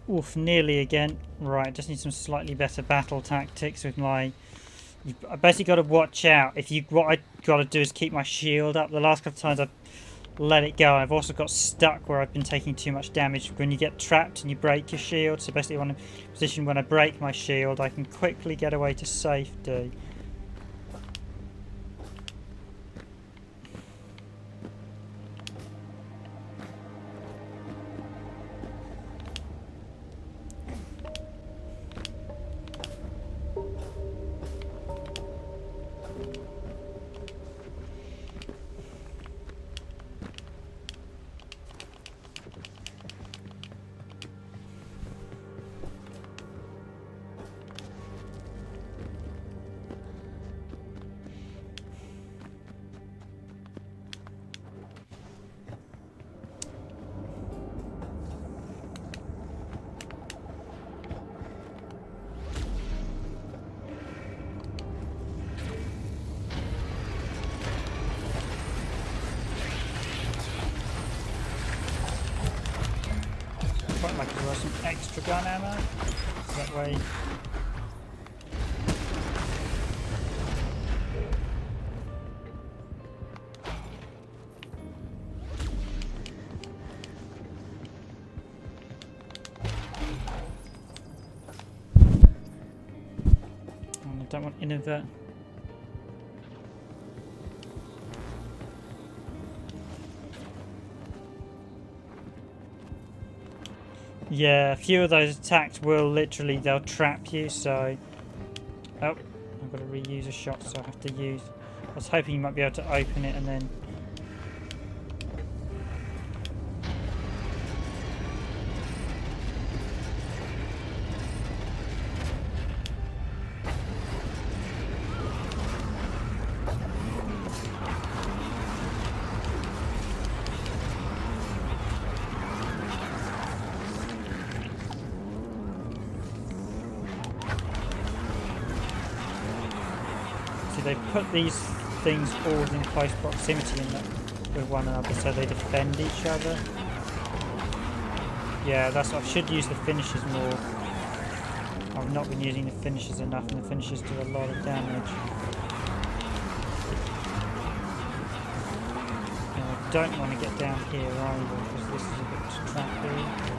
Oof, nearly again. Right, just need some slightly better battle tactics with my... I basically got to watch out. What I got to do is keep my shield up. The last couple of times I've let it go. I've also got stuck where I've been taking too much damage. When you get trapped and you break your shield, so basically I'm in a position when I break my shield, I can quickly get away to safety. Quite like as well some extra gun ammo. That way. And I don't want inadvertent. Yeah, a few of those attacks will literally, they'll trap you, so... Oh, I've got to reuse a shot, so I have to use... I was hoping you might be able to open it and then... They put these things all in close proximity with one another so they defend each other. Yeah, that's what I should use the finishers more. I've not been using the finishers enough, and the finishers do a lot of damage. And I don't want to get down here either because this is a bit trappy.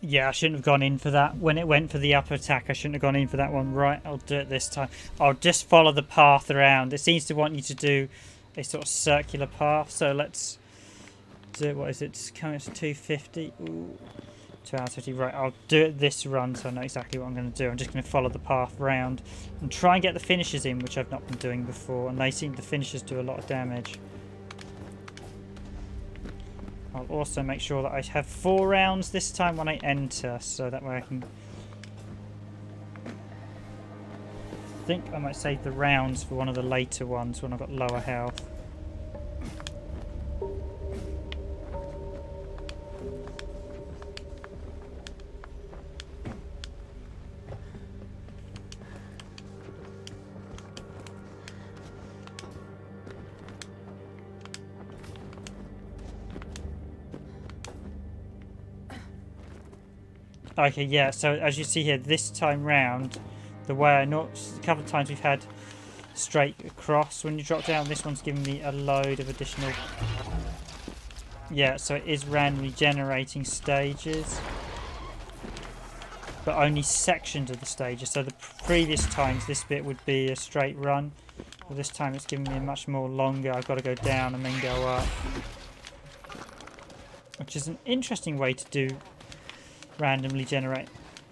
Yeah, I shouldn't have gone in for that. When it went for the upper attack, I shouldn't have gone in for that one. Right, I'll do it this time. I'll just follow the path around. It seems to want you to do a sort of circular path. So let's do it. What is it? It's coming to 250. Ooh, 2 hours 50. Right, I'll do it this run so I know exactly what I'm going to do. I'm just going to follow the path around and try and get the finishers in, which I've not been doing before. And they seem the finishers do a lot of damage. I'll also make sure that I have 4 rounds this time when I enter, so that way I can... I think I might save the rounds for one of the later ones when I've got lower health. Okay, yeah, so as you see here, this time round, the way I know, a couple of times we've had straight across when you drop down. This one's giving me a load of additional. Yeah, so it is randomly generating stages, but only sections of the stages. So the previous times this bit would be a straight run, but this time it's giving me a much more longer. I've got to go down and then go up, which is an interesting way to do randomly generate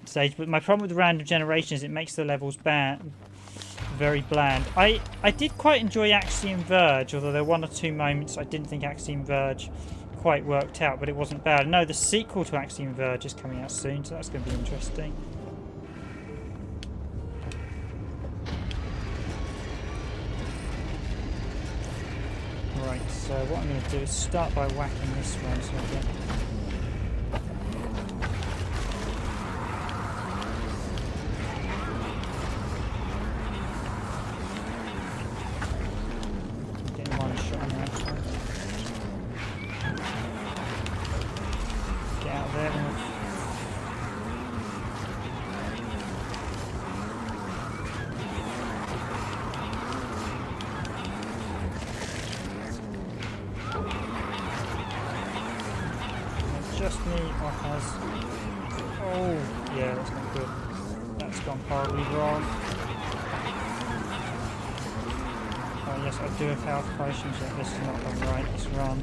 stage. But my problem with random generation is it makes the levels very bland. I did quite enjoy Axiom Verge, although there were one or two moments I didn't think Axiom Verge quite worked out, but it wasn't bad. No, the sequel to Axiom Verge is coming out soon, so that's going to be interesting. Right, so what I'm going to do is start by whacking this one so I get... Getting one shot on that one. Get out of there. Just me or has... Oh, yeah, that's not good. That's gone horribly wrong. Oh yes, I do have health potions, yet this is not gone right, this run.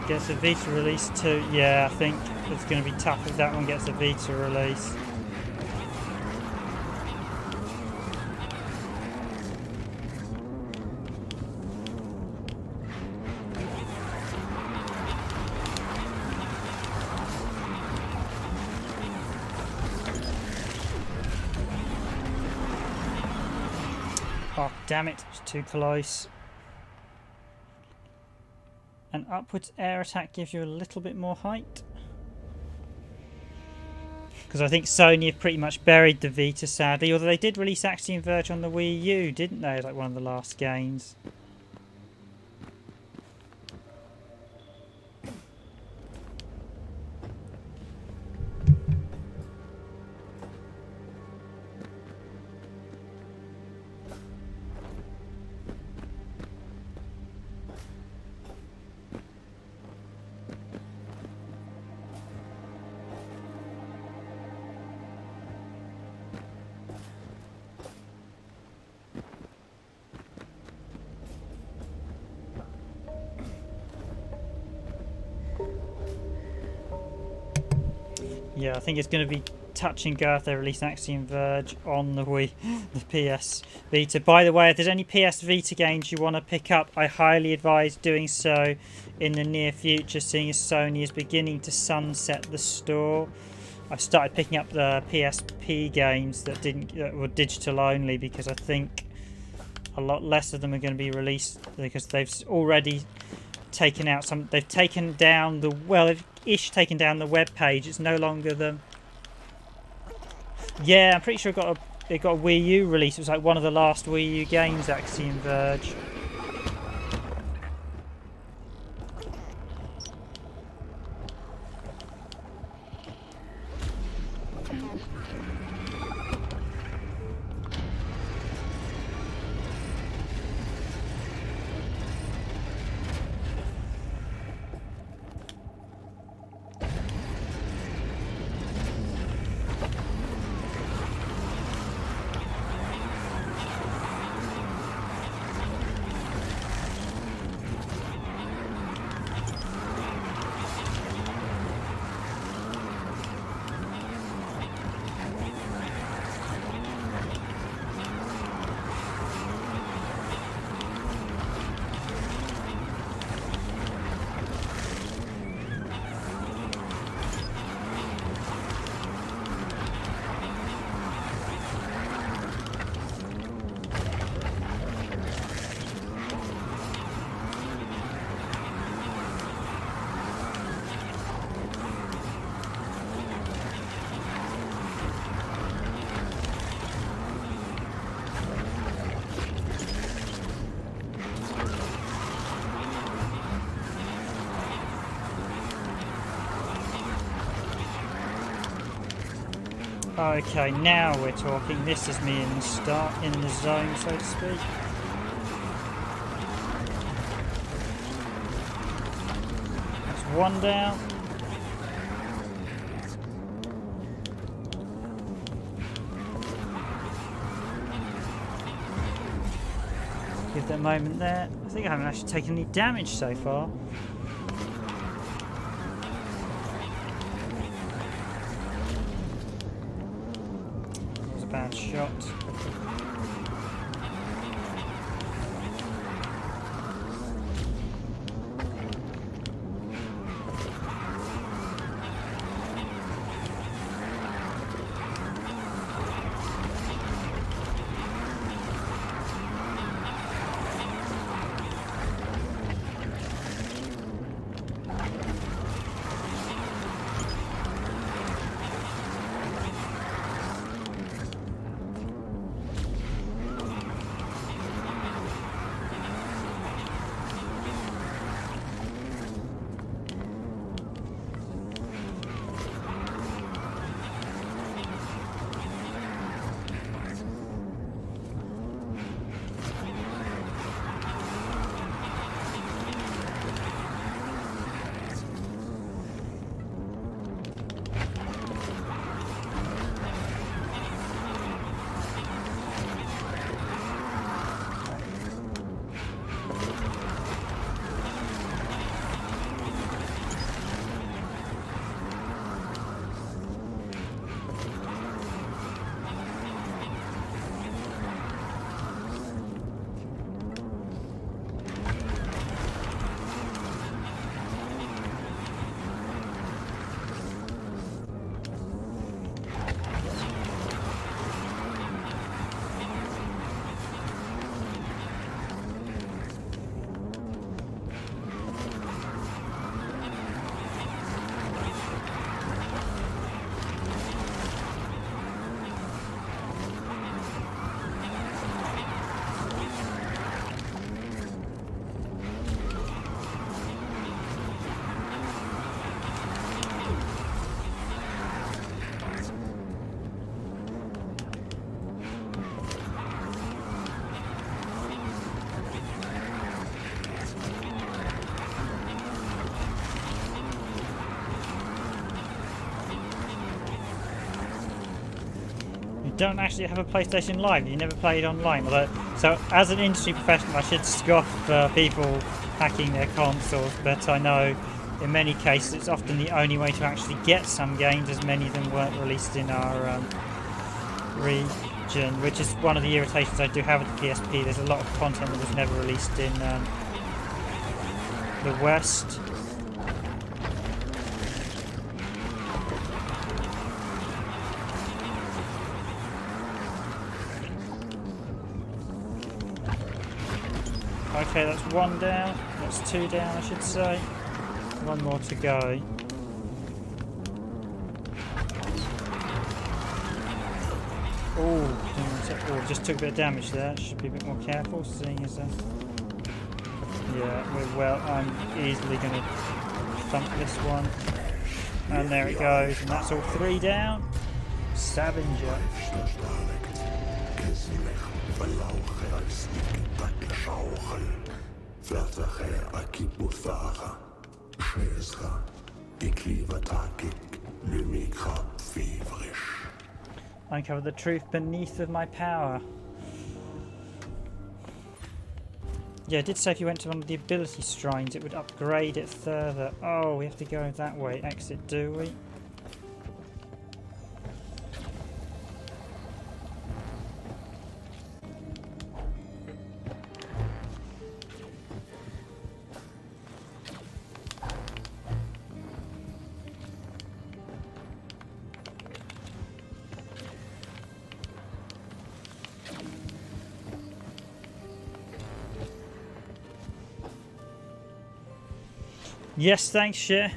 Gets a Vita release too. Yeah, I think it's going to be tough if that one gets a Vita release. Oh, damn it. It's too close. An upwards air attack gives you a little bit more height. Because I think Sony have pretty much buried the Vita, sadly. Although they did release Axiom Verge on the Wii U, didn't they? Like one of the last games. Yeah, I think it's going to be touch and go if they release Axiom Verge on the Wii, the PS Vita. By the way, if there's any PS Vita games you want to pick up, I highly advise doing so in the near future, seeing as Sony is beginning to sunset the store. I've started picking up the PSP games that were digital only, because I think a lot less of them are going to be released, because they've already taken out some. They've taken down the they've taken down the web page. It's no longer the. Yeah, I'm pretty sure it got a Wii U release. It was like one of the last Wii U games, Axiom Verge. Okay, now we're talking. This is me in the zone, so to speak. That's one down. Give that a moment there. I think I haven't actually taken any damage so far. That was a bad shot. Don't actually have a PlayStation Live. You never played online. Although, so as an industry professional, I should scoff people hacking their consoles, but I know in many cases it's often the only way to actually get some games, as many of them weren't released in our region, which is one of the irritations I do have with the PSP. There's a lot of content that was never released in the West. Okay, that's one down. That's two down, I should say. One more to go. Oh, just took a bit of damage there. Should be a bit more careful, seeing as I'm easily going to thump this one. And there it goes, and that's all three down. Scavenger. Uncover the truth beneath of my power. Yeah, it did say if you went to one of the ability shrines it would upgrade it further. Oh, we have to go that way. Exit, do we? Yes, thanks, Share.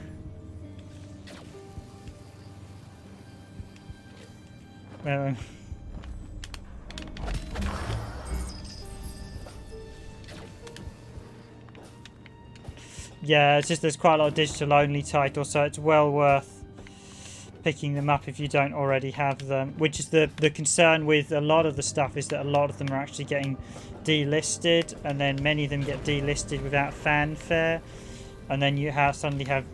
Yeah, it's just there's quite a lot of digital only titles, so it's well worth picking them up if you don't already have them, which is the concern with a lot of the stuff, is that a lot of them are actually getting delisted, and then many of them get delisted without fanfare, and then you suddenly have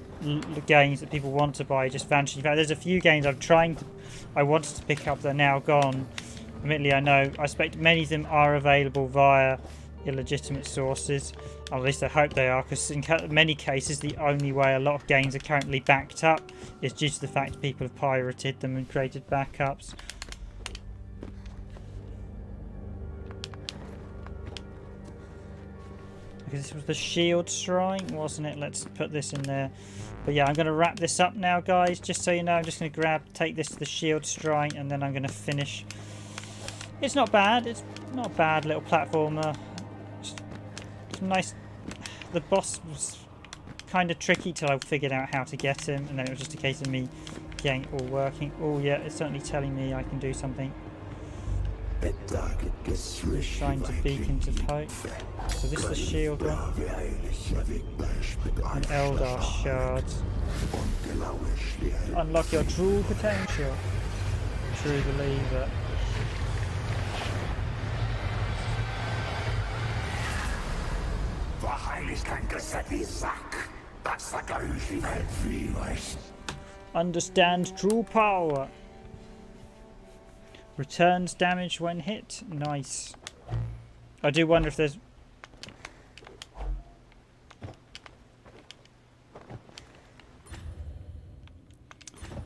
games that people want to buy just vanishing. In fact, there's a few games I wanted to pick up that are now gone. Admittedly, I know, I suspect many of them are available via illegitimate sources. Or at least I hope they are, because in many cases the only way a lot of games are currently backed up is due to the fact people have pirated them and created backups. Because this was the shield shrine, wasn't it? Let's put this in there. But yeah, I'm going to wrap this up now, guys. Just so you know, I'm just going to take this to the shield shrine, and then I'm going to finish. It's not bad. It's not a bad little platformer. It's nice. The boss was kind of tricky till I figured out how to get him, and then it was just a case of me getting it all working. Oh yeah, it's certainly telling me I can do something. Shine to beacons of hope. So this is the shield one. And Eldar shards. Unlock your true potential. True believer. Understand true power. Returns damage when hit. Nice. I do wonder if there's...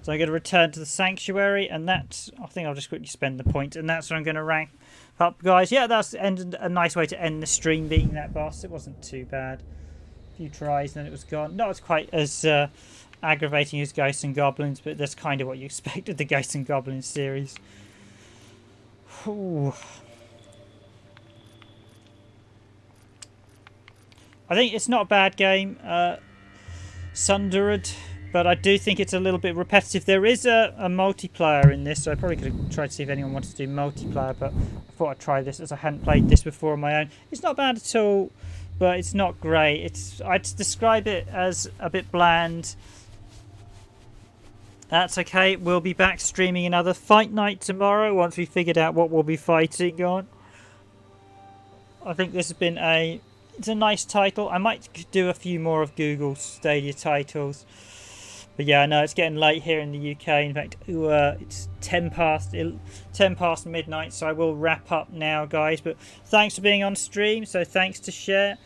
So I'm going to return to the sanctuary, and that's... I think I'll just quickly spend the point, and that's what I'm going to rank up, guys. Yeah, that's a nice way to end the stream, beating that boss. It wasn't too bad. A few tries, and then it was gone. Not as quite as aggravating as Ghosts and Goblins, but that's kind of what you expect of the Ghosts and Goblins series. Ooh. I think it's not a bad game, Sundered, but I do think it's a little bit repetitive. There is a multiplayer in this, so I probably could have tried to see if anyone wanted to do multiplayer, but I thought I'd try this as I hadn't played this before on my own. It's not bad at all, but it's not great. I'd describe it as a bit bland. That's okay. We'll be back streaming another fight night tomorrow once we figured out what we'll be fighting on. I think this has been it's a nice title. I might do a few more of Google's Stadia titles. But yeah, I know it's getting late here in the UK. In fact, it's 10 past midnight, so I will wrap up now, guys. But thanks for being on stream. So thanks to Share.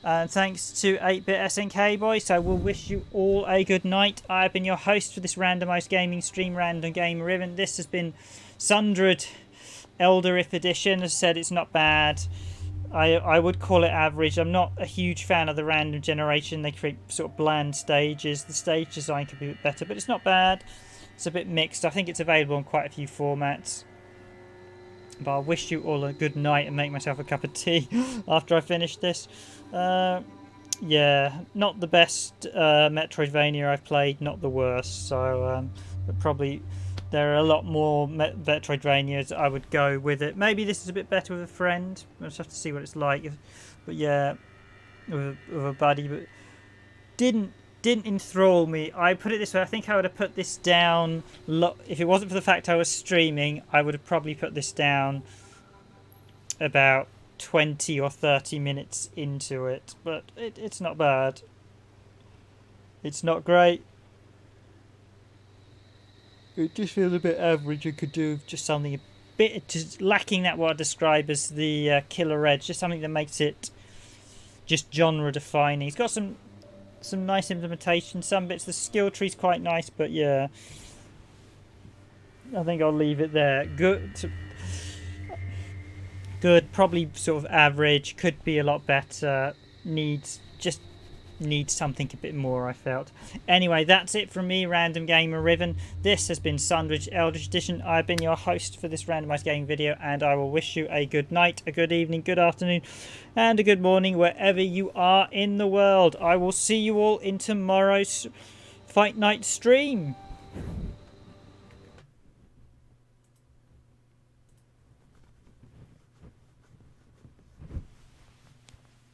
And thanks to 8-Bit SNK Boy. So we'll wish you all a good night. I've been your host for this randomised gaming stream, Random Game Riven. This has been Sundered Eldritch Edition. As I said, it's not bad. I would call it average. I'm not a huge fan of the random generation. They create sort of bland stages. The stage design could be a bit better, but it's not bad. It's a bit mixed. I think it's available in quite a few formats. But I'll wish you all a good night and make myself a cup of tea after I finish this. Yeah, not the best Metrodvania I've played, not the worst. So, but probably there are a lot more Metrodvanias I would go with it. Maybe this is a bit better with a friend. We'll just have to see what it's like. But yeah, with a buddy, but didn't enthrall me. I put it this way, I think I would have put this down, if it wasn't for the fact I was streaming, I would have probably put this down about 20 or 30 minutes into it, but it's not bad. It's not great. It just feels a bit average. You could do just something a bit, just lacking that what I describe as the killer edge, just something that makes it just genre defining. It's got some nice implementation, some bits, the skill tree's quite nice, but yeah, I think I'll leave it there. Good, probably sort of average, could be a lot better, needs something a bit more, I felt. Anyway, that's it from me, Random Gamer Riven. This has been Sundered Eldritch Edition. I've been your host for this randomised gaming video, and I will wish you a good night, a good evening, good afternoon, and a good morning wherever you are in the world. I will see you all in tomorrow's Fight Night stream.